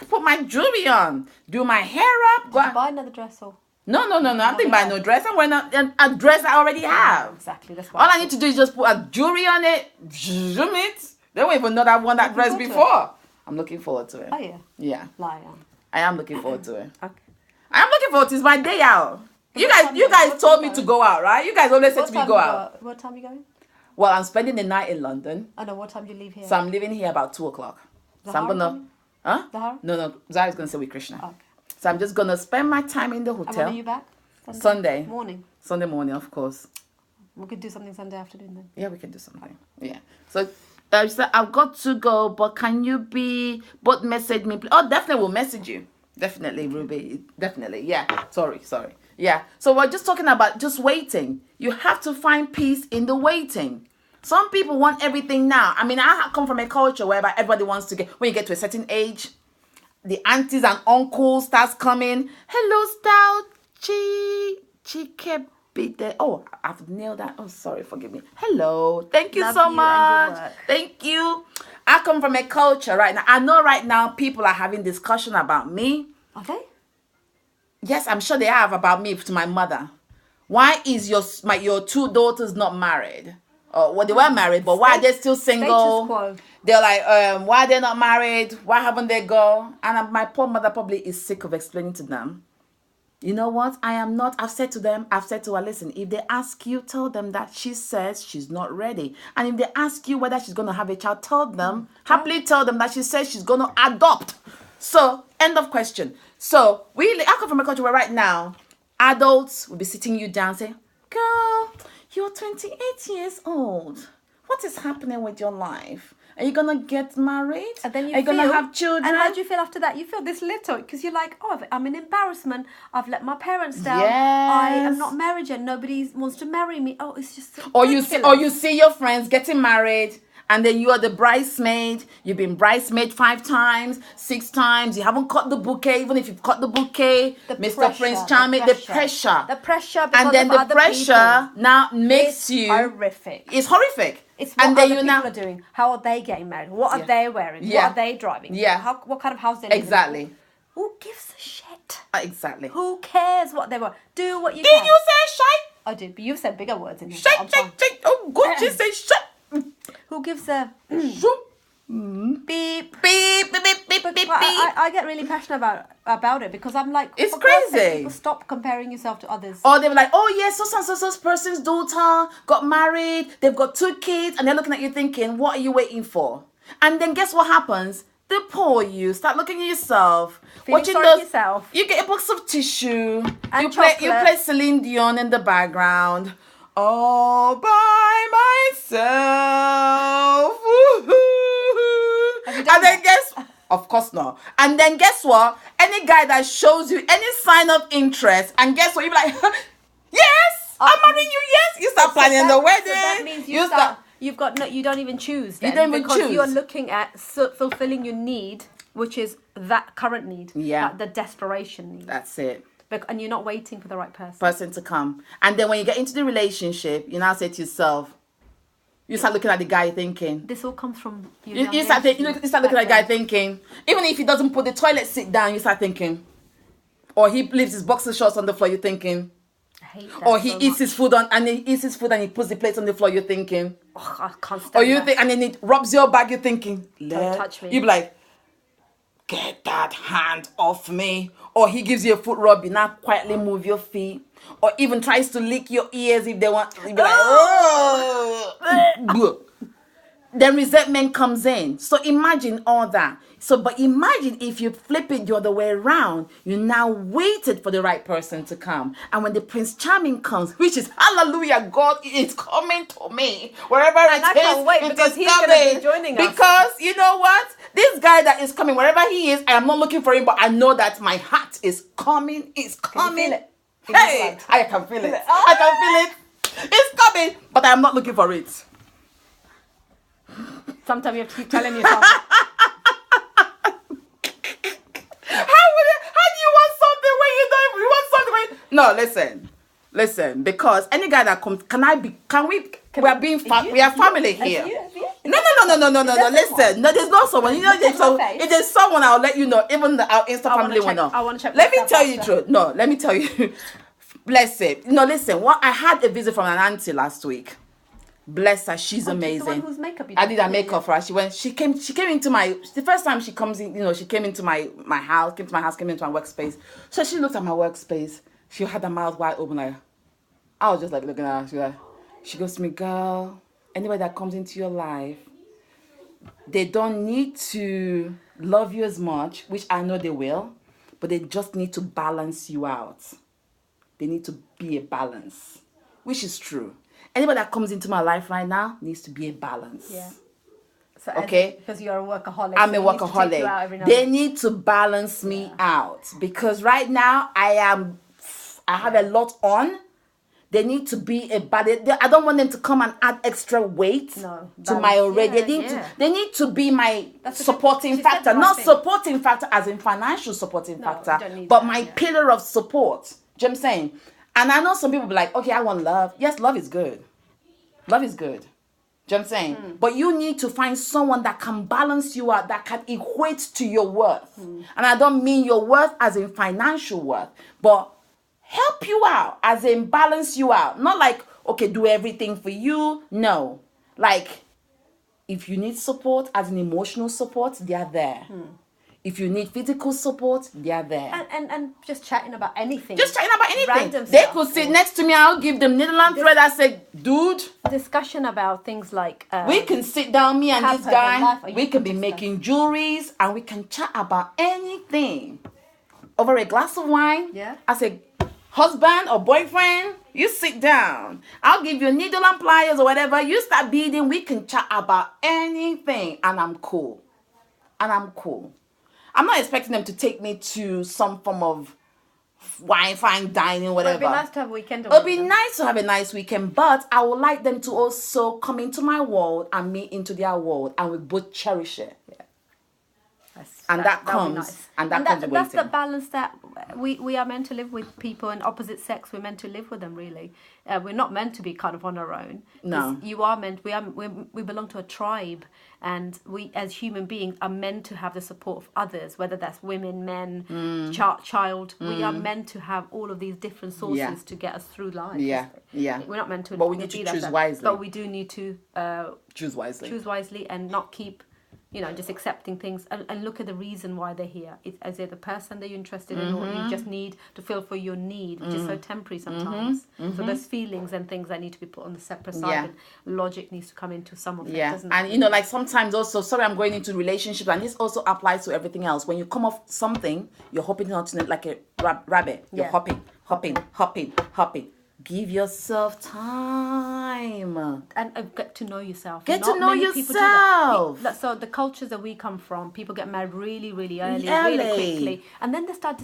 Put my jewelry on. Do my hair up. Did you buy another dress or? No. I'm thinking about no dress. I'm wearing a dress I already have. Exactly. That's all I need to do is just put a jewelry on it. Zoom it. They don't even know that I've worn that dress before. I'm looking forward to it. Oh yeah. Yeah. Liar. I am looking forward to it. Okay. I am looking forward to it. It's my day out. You guys told me to go out, right? You guys always said to me go out. What time are you going? Well, I'm spending the night in London. I know. What time do you leave here? So I'm leaving here about 2:00. So I'm gonna. Huh? Zahara? No. Zahara's gonna stay with Krishna. Okay. So I'm just gonna spend my time in the hotel. And when are you back? Sunday morning. Sunday morning, of course. We could do something Sunday afternoon then. Yeah, we can do something. Yeah. So I've got to go, but can you both message me? Oh, definitely we'll message you. Definitely, Ruby. Definitely. Yeah. Sorry. Yeah. So we're just talking about just waiting. You have to find peace in the waiting. Some people want everything now. I mean, I come from a culture whereby everybody wants to get, when you get to a certain age, the aunties and uncles starts coming. Hello, Style Chike Bide. Oh, I've nailed that. Oh, sorry, forgive me. Hello. Thank you Love so you and your much. work. Thank you. I come from a culture right now. I know right now people are having discussion about me. Are they? Yes, I'm sure they have about me to my mother. Why is your two daughters not married? Well, they were married, but why are they still single? Status quo. They're like, why they're not married? Why haven't they go? And my poor mother probably is sick of explaining to them. You know what? I am not. I've said to her, listen, if they ask you, tell them that she says she's not ready. And if they ask you whether she's going to have a child, happily tell them that she says she's going to adopt. So, end of question. So, I come from a country where right now, adults will be sitting you down saying, girl, you're 28 years old. What is happening with your life? Are you going to get married? And then Are you going to have children? And how do you feel after that? You feel this little, because you're like, oh, I'm an embarrassment. I've let my parents down. Yes. I am not married yet. Nobody wants to marry me. Oh, it's just so or you see your friends getting married, and then you are the bridesmaid. You've been bridesmaid 5 times, 6 times. You haven't cut the bouquet. Even if you've cut the bouquet, Mr. Prince Charming, the pressure. The pressure because and then of the other pressure people. now makes It's horrific. It's horrific. It's what other people are doing. How are they getting married? What are they wearing? Yeah. What are they driving? Yeah. What kind of house they live in? Exactly. Who gives a shit? Exactly. Who cares what they want? Do what you Did can. you say shite? I did, but you've said bigger words in here. Shite. Oh, good. You say shite. Who gives a beep Beep, beep, beep, beep, beep. I get really passionate about it because I'm like, it's for God's sake, crazy. people stop comparing yourself to others. Or they were like, oh yes, so person's daughter got married, they've got 2 kids, and they're looking at you thinking, what are you waiting for? And then guess what happens? They poor you, start looking at yourself, watching yourself. You get a box of tissue, and you play Celine Dion in the background. All by myself. And then of course not. And then guess what? Any guy that shows you any sign of interest, and guess what? You're like, yes, I'm marrying you. Yes, you start planning the wedding. So that means you don't even choose. Then, you don't even because choose. You're looking at fulfilling your need, which is that current need. Yeah. The desperation need. That's it. And you're not waiting for the right person to come. And then when you get into the relationship, you now say to yourself, you start looking at the guy thinking. This all comes from you start looking at the guy thinking. Even if he doesn't put the toilet seat down, you start thinking. Or he leaves his boxer shorts on the floor, you're thinking. I hate that. Or he eats his food and he puts the plates on the floor, you're thinking. Oh, I can't stand or you that. think, and then it rubs your back, you're thinking. Don't touch me. You be like, get that hand off me. Or he gives you a foot rub, you now quietly move your feet. Or even tries to lick your ears if they want. You be like, oh. Then resentment comes in. So imagine all that. But imagine if you flip it the other way around. You now waited for the right person to come. And when the Prince Charming comes, which is hallelujah, God is coming to me. Wherever I can't wait because he's going to be joining us. Because you know what? This guy that is coming, wherever he is, I am not looking for him, but I know that my heart is coming. It's coming. Can you feel it? Hey, I can feel it. I can feel it. It's coming, but I am not looking for it. Sometimes you have to keep telling yourself. How do you want something when you don't? You want something when? No, listen. Because any guy that comes, we are being we are family here. No. Listen, no, there's not someone. You know, if there's someone, I'll let you know. Even our Insta family will know. I want to check. Let me tell you the truth. No, let me tell you. Bless it. No, listen. What I had a visit from an auntie last week. Bless her, she's amazing. The one whose makeup you I did her makeup for her. She came into the first time she comes in, she came into my house, came into my workspace. So she looked at my workspace. She had her mouth wide open. Like, I was just like looking at her. She goes to me, girl, anybody that comes into your life, they don't need to love you as much, which I know they will, but they just need to balance you out. They need to be a balance, which is true. Anybody that comes into my life right now needs to be a balance. Yeah. So okay. Because you're a workaholic. I'm a workaholic. They need to balance me out because right now I have a lot on. They need to be I don't want them to come and add extra weight to my already. They need to be my supporting factor, not supporting factor as in financial supporting factor, but my pillar of support. Do you know what I'm saying? And I know some people be like, okay, I want love. Yes, love is good. Love is good. Do you know what I'm saying? But you need to find someone that can balance you out, that can equate to your worth. And I don't mean your worth as in financial worth, but help you out as in balance you out. Not like, okay, do everything for you. No. Like, if you need support as an emotional support, they are there. If you need physical support, they are there. And just chatting about anything. Just chatting about anything. They could sit next to me. I'll give them needle and thread. I say, dude. Discussion about things like... we can sit down, me and this guy. We can be making jewelries. And we can chat about anything. Over a glass of wine. Yeah. I say, husband or boyfriend, you sit down. I'll give you a needle and pliers or whatever. You start beading. We can chat about anything. And I'm cool. I'm not expecting them to take me to some form of fine dining, whatever. It'd be nice to have a weekend. It'd be nice to have a nice weekend, but I would like them to also come into my world and me into their world, and we both cherish it. Yeah. That comes with waiting. That's the balance that we are meant to live with people in opposite sex. We're meant to live with them, really. We're not meant to be kind of on our own. No. You are meant. We belong to a tribe, and we as human beings are meant to have the support of others, whether that's women, men, child. We are meant to have all of these different sources to get us through life. Yeah. We're not meant to. But we need to choose wisely. But we do need to choose wisely and not keep, just accepting things and look at the reason why they're here. Is it the person that you're interested in, or you just need to fulfill your need, which is so temporary sometimes. So there's feelings and things that need to be put on the separate side, and logic needs to come into some of it, doesn't it? And like sometimes also, sorry, I'm going into relationships, and this also applies to everything else. When you come off something, you're hopping on to it like a rabbit. You're hopping. Give yourself time. And get to know yourself. Get to know yourself. So the cultures that we come from, people get married really, really early, really quickly. And then they start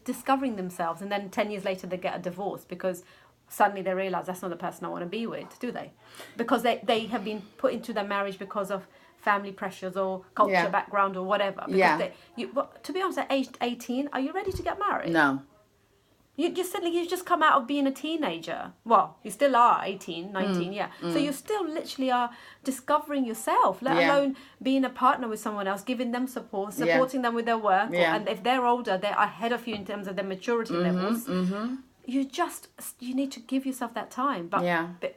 discovering themselves. And then 10 years later, they get a divorce because suddenly they realize that's not the person I want to be with, do they? Because they have been put into their marriage because of family pressures or culture background or whatever. Because to be honest, at age 18, are you ready to get married? No. You've just come out of being a teenager. Well, you still are 18, 19, So you still literally are discovering yourself, let alone being a partner with someone else, giving them support, supporting them with their work. And if they're older, they're ahead of you in terms of their maturity levels. You need to give yourself that time. But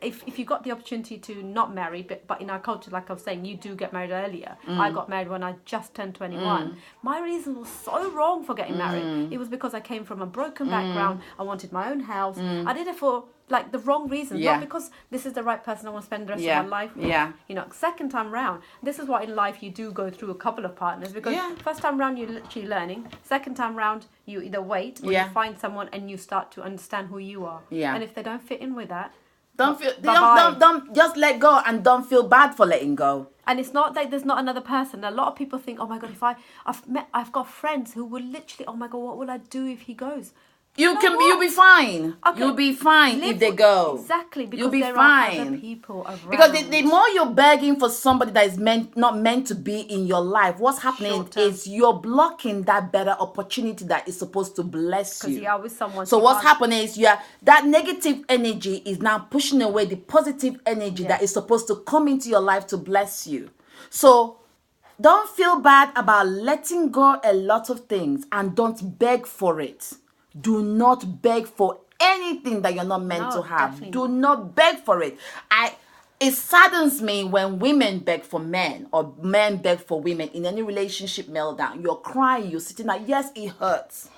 if you got the opportunity to not marry, but in our culture, like I was saying, you do get married earlier. I got married when I just turned 21. My reason was so wrong for getting married. It was because I came from a broken background. I wanted my own house. I did it for the wrong reasons, not because this is the right person I want to spend the rest of my life with. Second time round, this is what in life you do go through a couple of partners, because first time round you're literally learning, second time round you either wait or you find someone and you start to understand who you are. And if they don't fit in with that, don't just let go, and don't feel bad for letting go. And it's not that there's not another person. A lot of people think, oh my god, I've got friends who will literally, oh my god, what will I do if he goes? You'll be fine. Okay. You'll be fine if they go. Exactly, because you'll be fine. Are other people around. Because the more you're begging for somebody that is not meant to be in your life, what's happening is you're blocking that better opportunity that is supposed to bless you. Because you are with someone. So what's happening is that negative energy is now pushing away the positive energy that is supposed to come into your life to bless you. So don't feel bad about letting go a lot of things, and don't beg for it. Do not beg for anything that you're not meant to have. Do not beg for it. It saddens me when women beg for men or men beg for women in any relationship meltdown. You're crying, you're sitting there. Yes, it hurts.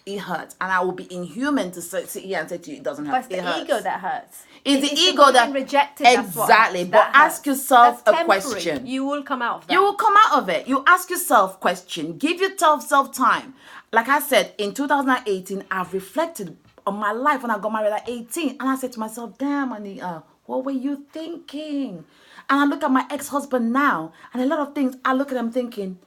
It hurts. And I will be inhuman to sit here and say to you, it doesn't hurt. But it's the ego that hurts. It's the ego that rejected. Exactly. But ask yourself a question. You will come out of that. You will come out of it. You ask yourself a question. Give yourself time. Like I said, in 2018, I've reflected on my life when I got married at 18. And I said to myself, damn, Ania, what were you thinking? And I look at my ex-husband now, and a lot of things, I look at him thinking,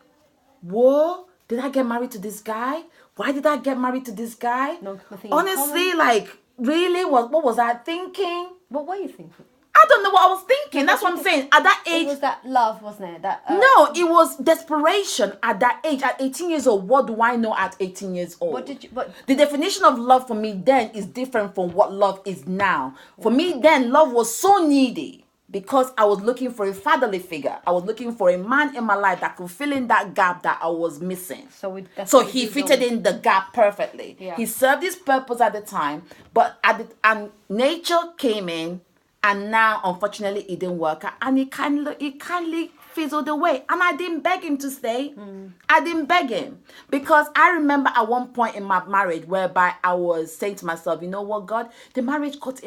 whoa, did I get married to this guy? Why did I get married to this guy? Nothing honestly, like, really? What was I thinking? What were you thinking? I don't know what I was thinking. That's what I'm saying. At that age, It was that love, wasn't it? That no, it was desperation at that age. At 18 years old, what do I know at 18 years old? The definition of love for me then is different from what love is now. For me then, love was so needy because I was looking for a fatherly figure. I was looking for a man in my life that could fill in that gap that I was missing. So he fitted in the gap perfectly. Yeah. He served his purpose at the time, but and nature came in. And now, unfortunately, it didn't work out. And it kindly fizzled away. And I didn't beg him to stay. I didn't beg him. Because I remember at one point in my marriage whereby I was saying to myself, you know what, God? The marriage got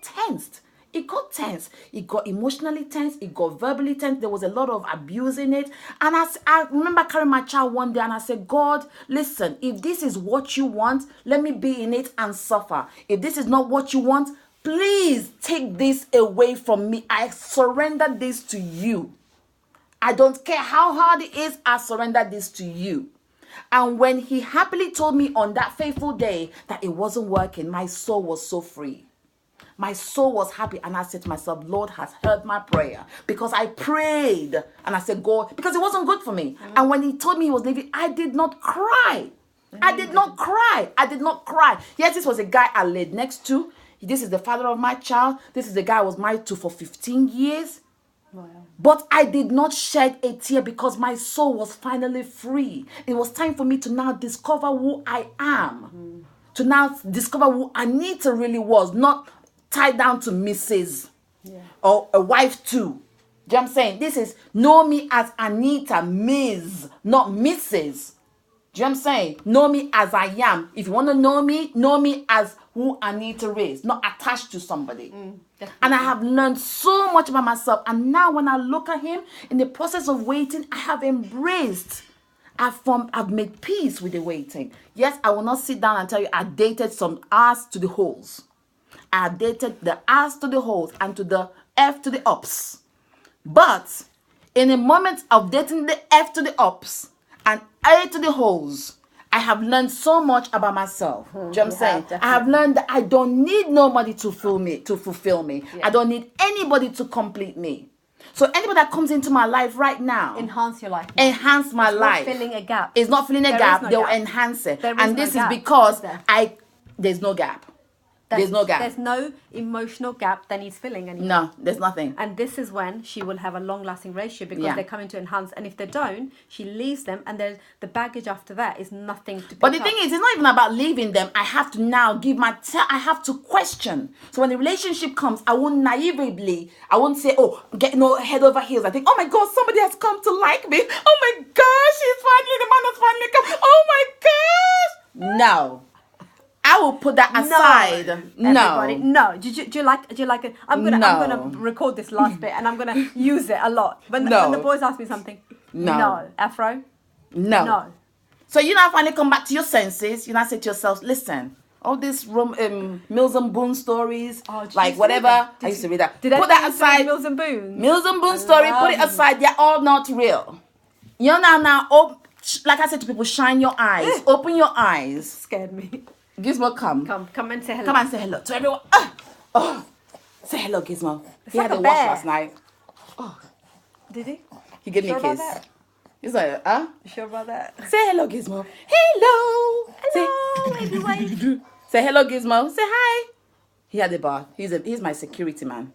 tensed. It got tense. It got emotionally tense. It got verbally tense. There was a lot of abuse in it. And I remember carrying my child one day and I said, God, listen, if this is what you want, let me be in it and suffer. If this is not what you want, please take this away from me. I surrender this to you. I don't care how hard it is. I surrender this to you. And when he happily told me on that fateful day that it wasn't working, my soul was so free. My soul was happy. And I said to myself, Lord has heard my prayer. Because I prayed. And I said, God, because it wasn't good for me. And when he told me he was leaving, I did not cry. I did not cry. Yes, this was a guy I laid next to. This is the father of my child. This is the guy I was married to for 15 years. Wow. But I did not shed a tear because my soul was finally free. It was time for me to now discover who I am. To now discover who Anita really was. Not tied down to Mrs. Or a wife too. Do you know what I'm saying? This is know me as Anita, Ms. Not Mrs. Do you know what I'm saying? Know me as I am. If you want to know me as who Anita is, not attached to somebody. And I have learned so much about myself. And now when I look at him, in the process of waiting, I have embraced. I've made peace with the waiting. Yes, I will not sit down and tell you I dated some R's to the holes. I dated the R's to the holes and to the F to the ups. But in a moment of dating the F to the ups and A to the holes, I have learned so much about myself. Do you know what I'm saying? I have learned that I don't need nobody to fulfill me. Yeah. I don't need anybody to complete me. So anybody that comes into my life right now, enhance your life. Enhance my life. It's not filling a gap. It's not filling a gap. No They'll gap. enhance it. And this is because there's no gap. There's no gap. There's no emotional gap that needs filling anymore. No, there's nothing. And this is when she will have a long-lasting relationship because they're coming to enhance. And if they don't, she leaves them, and then the baggage after that is nothing to pick But the up. thing is, it's not even about leaving them. I have to now I have to question. So when the relationship comes, I won't say, oh, get head over heels. I think, oh my God, somebody has come to like me. Oh my gosh, the man has finally come. Oh my gosh. No. I will put that aside. No. Do you like it? I'm gonna record this last bit and I'm gonna use it a lot. When the boys ask me something. No. Afro? No. So you now finally come back to your senses. You now say to yourself, listen, all these Mills and Boone stories, whatever. I used to read that. Did put that aside. Mills and Boone? Mills and Boone story, put it aside. They're all not real. You know now, like I said to people, shine your eyes. Open your eyes. Scared me. Gizmo, come and say hello. Come and say hello to everyone. Say hello, Gizmo. He had a wash last night. Oh, did he? He gave me a kiss. He's like, You sure about that? Say hello, Gizmo. Hello. Everyone. Say hello, Gizmo. Say hi. He had a bath. He's my security man.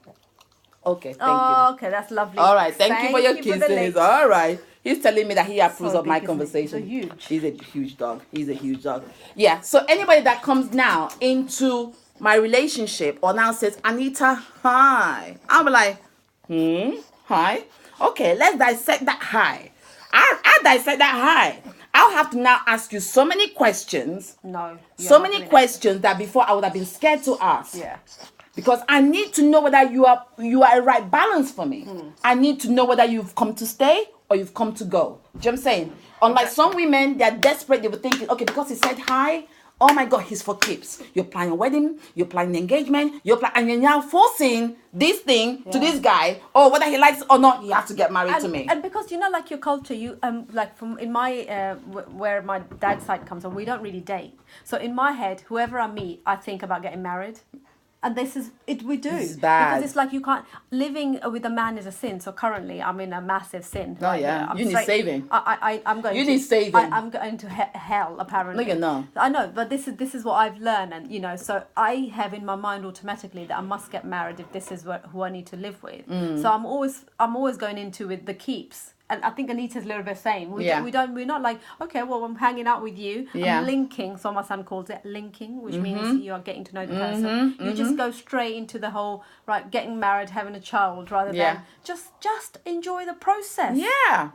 Okay, thank you. Okay, that's lovely. All right, thank you for your kisses. All right. He's telling me that he approves of my conversation. He's a huge dog. Yeah. So anybody that comes now into my relationship or now says, Anita, hi. I'll be like, hi. Okay, let's dissect that hi. I'll dissect that hi. I'll have to now ask you so many questions. No. So many questions that before I would have been scared to ask. Yeah. Because I need to know whether you are a right balance for me. I need to know whether you've come to stay or you've come to go. Do you know what I'm saying? Unlike some women, they're desperate. They were thinking, okay, because he said hi, oh my God, he's for keeps. You're planning a wedding, you're planning engagement, and you're now forcing this thing to this guy, or whether he likes it or not, he has to get married to me. And because like your culture, you like from in my where my dad's side comes from, we don't really date. So in my head, whoever I meet, I think about getting married. And this is it. We do. This is bad. Because it's like you can't living with a man is a sin. So currently, I'm in a massive sin. Oh yeah, you need saving. I'm going. You need saving. I'm going to hell apparently. No, you're not. I know, but this is what I've learned, and so I have in my mind automatically that I must get married if this is who I need to live with. So I'm always going into with the keeps. And I think Anita's a little bit the same. We're not like, okay, well, I'm hanging out with you. Yeah. I'm linking. So my son calls it linking, which means you are getting to know the person. You just go straight into the whole, right, getting married, having a child, rather than just enjoy the process. Yeah.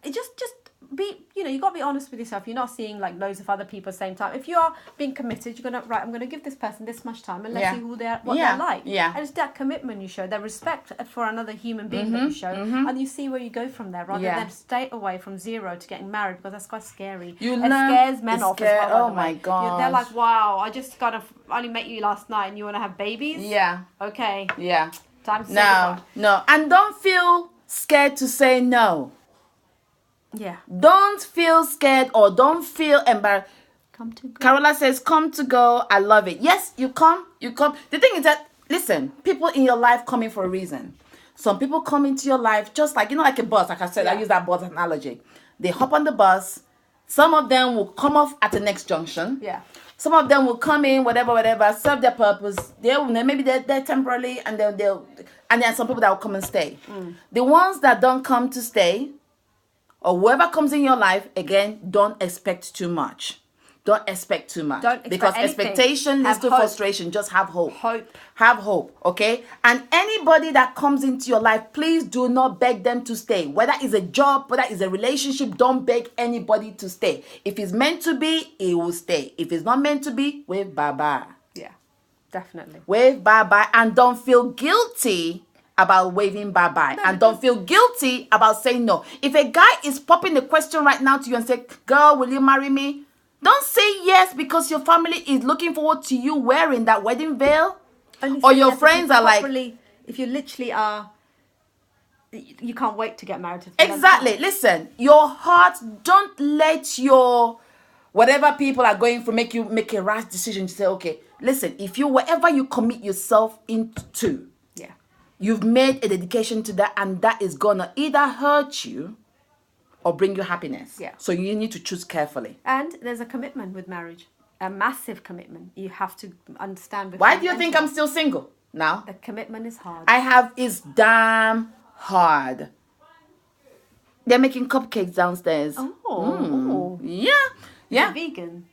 It just be, you got to be honest with yourself. You're not seeing like loads of other people at the same time. If you are being committed, you're going to, right, I'm going to give this person this much time and let's see what they're like. Yeah. And it's that commitment you show, that respect for another human being that you show, and you see where you go from there, rather than stay away from zero to getting married, because that's quite scary. It scares men off as well. Oh my God. They're like, wow, I just only met you last night and you want to have babies? Yeah. Okay. Yeah. Time to say goodbye. No. And don't feel scared to say no. Yeah. Don't feel scared or don't feel embarrassed. Come to go. Carola says, come to go. I love it. Yes, you come. The thing is that, listen, people in your life come in for a reason. Some people come into your life just like, like a bus. Like I said, I use that bus analogy. They hop on the bus. Some of them will come off at the next junction. Yeah. Some of them will come in, whatever, serve their purpose. Maybe they're temporarily, and then there are some people that will come and stay. The ones that don't come to stay, or whoever comes in your life, again, don't expect too much. Don't expect too much. Don't expect because anything. Expectation leads to frustration. Just have hope. Have hope, okay? And anybody that comes into your life, please do not beg them to stay. Whether it's a job, whether it's a relationship, don't beg anybody to stay. If it's meant to be, it will stay. If it's not meant to be, wave bye-bye. Yeah, definitely. Wave bye-bye, and don't feel guilty about waving bye-bye, and don't feel guilty about saying no. If a guy is popping the question right now to you and say, girl, will you marry me? Don't say yes because your family is looking forward to you wearing that wedding veil. Or your friends are like... If you literally are... You can't wait to get married. Exactly. Listen, your heart, don't let your... Whatever people are going through make you make a rash decision to say, okay, listen, whatever you commit yourself into... You've made a dedication to that, and that is gonna either hurt you or bring you happiness. Yeah. So you need to choose carefully. And there's a commitment with marriage, a massive commitment. You have to understand. Why do you think I'm still single now? The commitment is hard. It's damn hard. They're making cupcakes downstairs. Oh. Yeah. Is it vegan?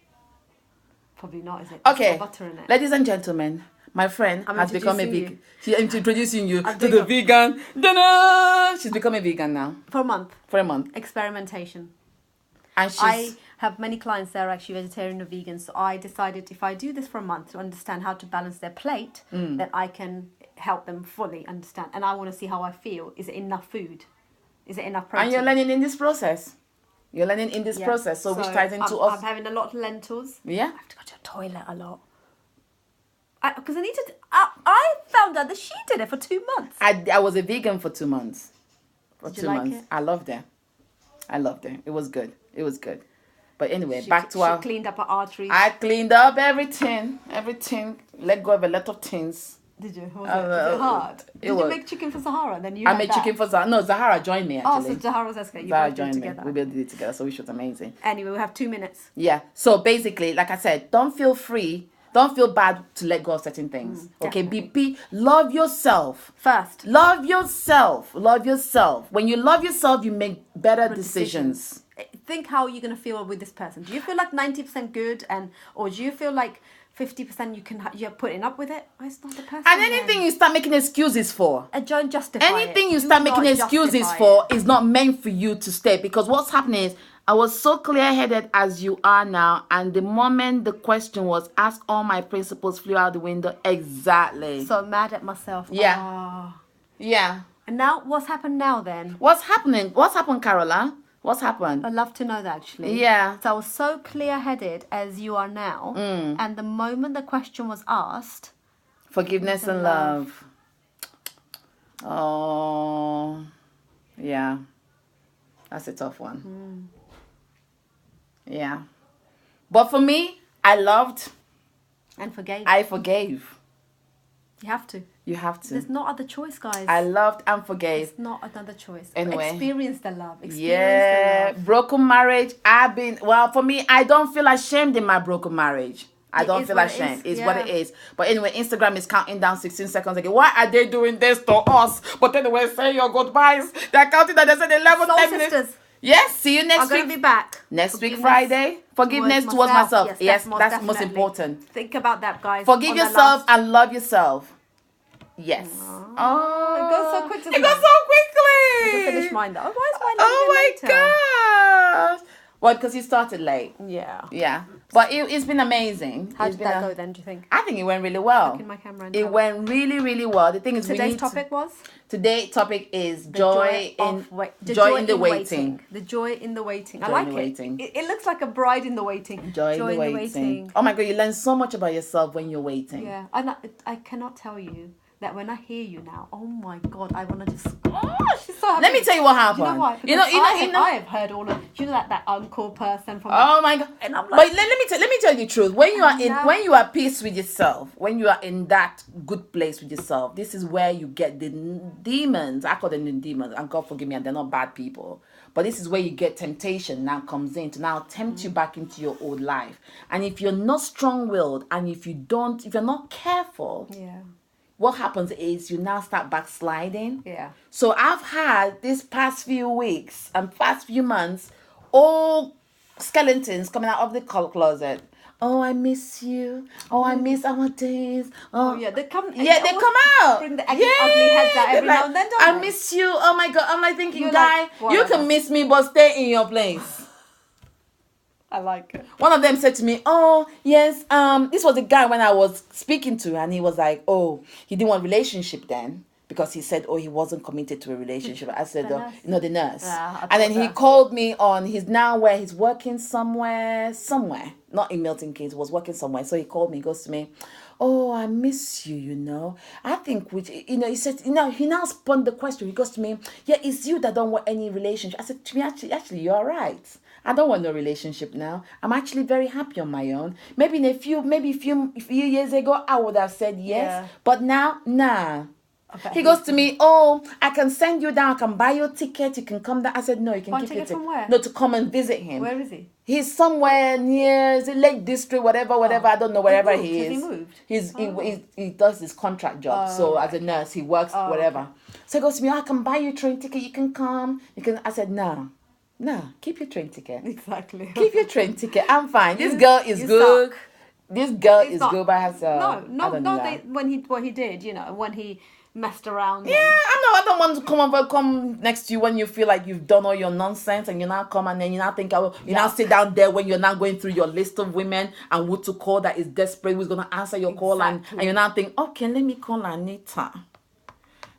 Probably not, is it? Okay. Butter in it. Ladies and gentlemen, my friend has become a vegan. She's introducing you to the vegan. She's become a vegan now. For a month. Experimentation. And I have many clients that are actually vegetarian or vegan. So I decided if I do this for a month to understand how to balance their plate, that I can help them fully understand. And I want to see how I feel. Is it enough food? Is it enough protein? And you're learning in this process. So which ties into us. I'm having a lot of lentils. Yeah. I have to go to the toilet a lot. Because I found out that she did it for 2 months. I was a vegan for 2 months. Did you like it? I loved it. It was good. But anyway, back to our... She cleaned up her arteries. I cleaned up everything. Let go of a lot of things. Did you? Was it hard? Did you make chicken for Zahara? Then I made chicken for Zahara. No, Zahara joined me actually. Oh, so Zahara was asking. Zahara joined me. We both did it together, so which was amazing. Anyway, we have 2 minutes. Yeah. So basically, like I said, don't feel free. Don't feel bad to let go of certain things. Okay, love yourself. First. Love yourself. When you love yourself, you make better decisions. Think how you're going to feel with this person. Do you feel like 90% good, or do you feel like 50% you're putting up with it? Oh, it's not the person. And anything you start making excuses for. Don't justify anything you start making excuses for is not meant for you to stay. Because what's happening is, I was so clear-headed as you are now, and the moment the question was asked, all my principles flew out the window. Exactly. So mad at myself. Yeah. Yeah. And now, what's happened now then? What's happened, Carola? What's happened? I'd love to know that, actually. Yeah. So I was so clear-headed as you are now, and the moment the question was asked... Forgiveness and love. Oh, yeah. That's a tough one. Yeah. But for me, I loved. And forgave. I forgave. You have to. You have to. There's no other choice, guys. I loved and forgave. There's not another choice. Anyway. Experience the love. Yeah. Broken marriage. For me, I don't feel ashamed in my broken marriage. I don't feel ashamed. It's what it is. But anyway, Instagram is counting down 16 seconds again. Why are they doing this to us? But anyway, say your goodbyes. They're counting that. They said 11 Soul 10 minutes. sisters. Yes, see you next week. I'm going to be back. Next week, Friday. Forgiveness towards myself. Yes, that's most important. Think about that, guys. Forgive yourself and love yourself. Yes. Oh, it goes so quick. It goes so quickly. To finish mine though. Why is mine Oh my gosh. Well, because you started late. Yeah. Yeah. But it's been amazing. How did that go then, do you think? I think it went really well. Look in my camera. It went really, really well. The thing is, today's topic was? Today's topic is joy in the waiting. The joy in the waiting. I Joy like in the waiting. It looks like a bride in the waiting. Joy in the waiting. Oh my God, you learn so much about yourself when you're waiting. Yeah. And I cannot tell you that when I hear you now, oh my God, I want to just... Oh, she's so happy. Let me tell you what happened. You know why? I have heard all of... You know that uncle person from... Oh my God. And I'm like... But let me tell you the truth. When you are when you are at peace with yourself, when you are in that good place with yourself, this is where you get the demons. I call them the demons. And God forgive me, and they're not bad people. But this is where you get temptation now comes in to now tempt you back into your old life. And if you're not strong-willed, and if you're not careful... Yeah. What happens is you now start backsliding. Yeah. So I've had this past few weeks and past few months, all skeletons coming out of the closet. Oh, I miss you. Oh, I miss our days. Oh, yeah, they come. Yeah, they come out. Bring the ugly heads out every now and then. Don't I miss you. Oh my God. I'm like thinking, You're guy, like, you can miss me, but stay in your place. I like it. One of them said to me, oh, yes, this was the guy when I was speaking to, and he was like, oh, he didn't want a relationship then because he said, oh, he wasn't committed to a relationship. I said, the nurse. And then he called me on, he's working somewhere, not in Milton Keynes, was working somewhere. So he called me, he goes to me, oh, I miss you, I think, he said, he now spun the question. He goes to me, yeah, it's you that don't want any relationship. I said, to me, actually, you're right. I don't want no relationship now. I'm actually very happy on my own. Maybe a few years ago, I would have said yes. But now, nah. Okay. He goes to me, oh, I can send you down. I can buy your ticket. You can come down. I said, no, you can keep your ticket. From where? No, to come and visit him. Where is he? He's somewhere near the Lake District, whatever. I don't know, wherever he is. Has he moved? He does his contract job. As a nurse, he works, whatever. Okay. So he goes to me, I can buy you a train ticket. You can come. I said, no. No, keep your train ticket. Exactly. Keep your train ticket. I'm fine. This girl is good. Suck. This girl is good by herself. When he did, when he messed around. Yeah, I don't want to come next to you when you feel like you've done all your nonsense, and you now come and then you now think, now sit down there when you're now going through your list of women and who to call that is desperate, who's going to answer your call, and you now think, okay, let me call Anita.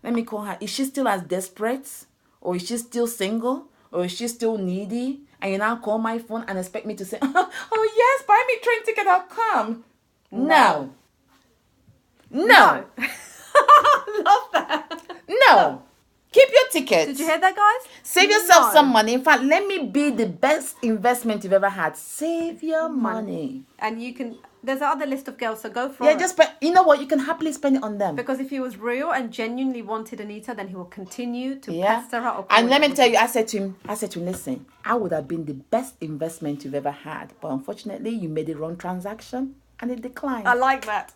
Let me call her. Is she still as desperate? Or is she still single? Or is she still needy? And you now call my phone and expect me to say, oh yes, buy me train ticket, I'll come. No. Love that. No. Keep your ticket. Did you hear that, guys? Save yourself some money. In fact, let me be the best investment you've ever had. Save your money. And you can... There's another list of girls, so go for it. Yeah, just you know what? You can happily spend it on them. Because if he was real and genuinely wanted Anita, then he will continue to pester her. And let me tell you, I said to him, listen, I would have been the best investment you've ever had, but unfortunately, you made the wrong transaction and it declined. I like that.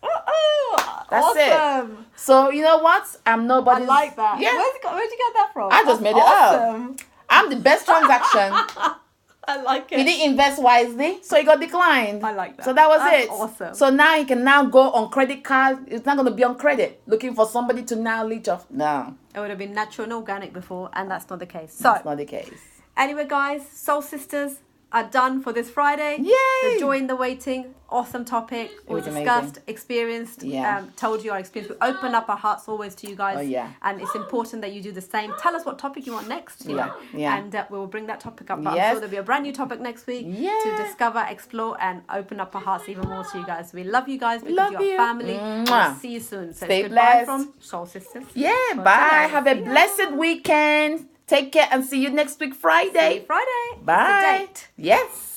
That's awesome. It. So you know what? I'm nobody's. I like that. Yeah. Where'd you get that from? I just made it up. I'm the best transaction. I like it. He didn't invest wisely, so he got declined. I like that. So that was That's it. Awesome. So now he can now go on credit card. It's not going to be on credit, looking for somebody to now leech off. No. It would have been natural and organic before, and that's not the case. So that's not the case. Anyway, guys, soul sisters, are done for this Friday. Yay! The joy in the waiting. Awesome topic. We was discussed, amazing. experienced, Yeah. told you our experience. We open up our hearts always to you guys. Oh, yeah. And it's important that you do the same. Tell us what topic you want next. Yeah. And we will bring that topic up. But Yes. I'm sure there'll be a brand new topic next week Yeah. to discover, explore, and open up our hearts even more to you guys. We love you guys because Love you're you. family. And Mwah. we'll see you soon. So Stay it's goodbye blessed. from Soul Sisters. Yeah, For bye. today. Have a See ya. blessed weekend. Take care and see you next week, See Friday. you Friday. It's the Bye. date. Yes.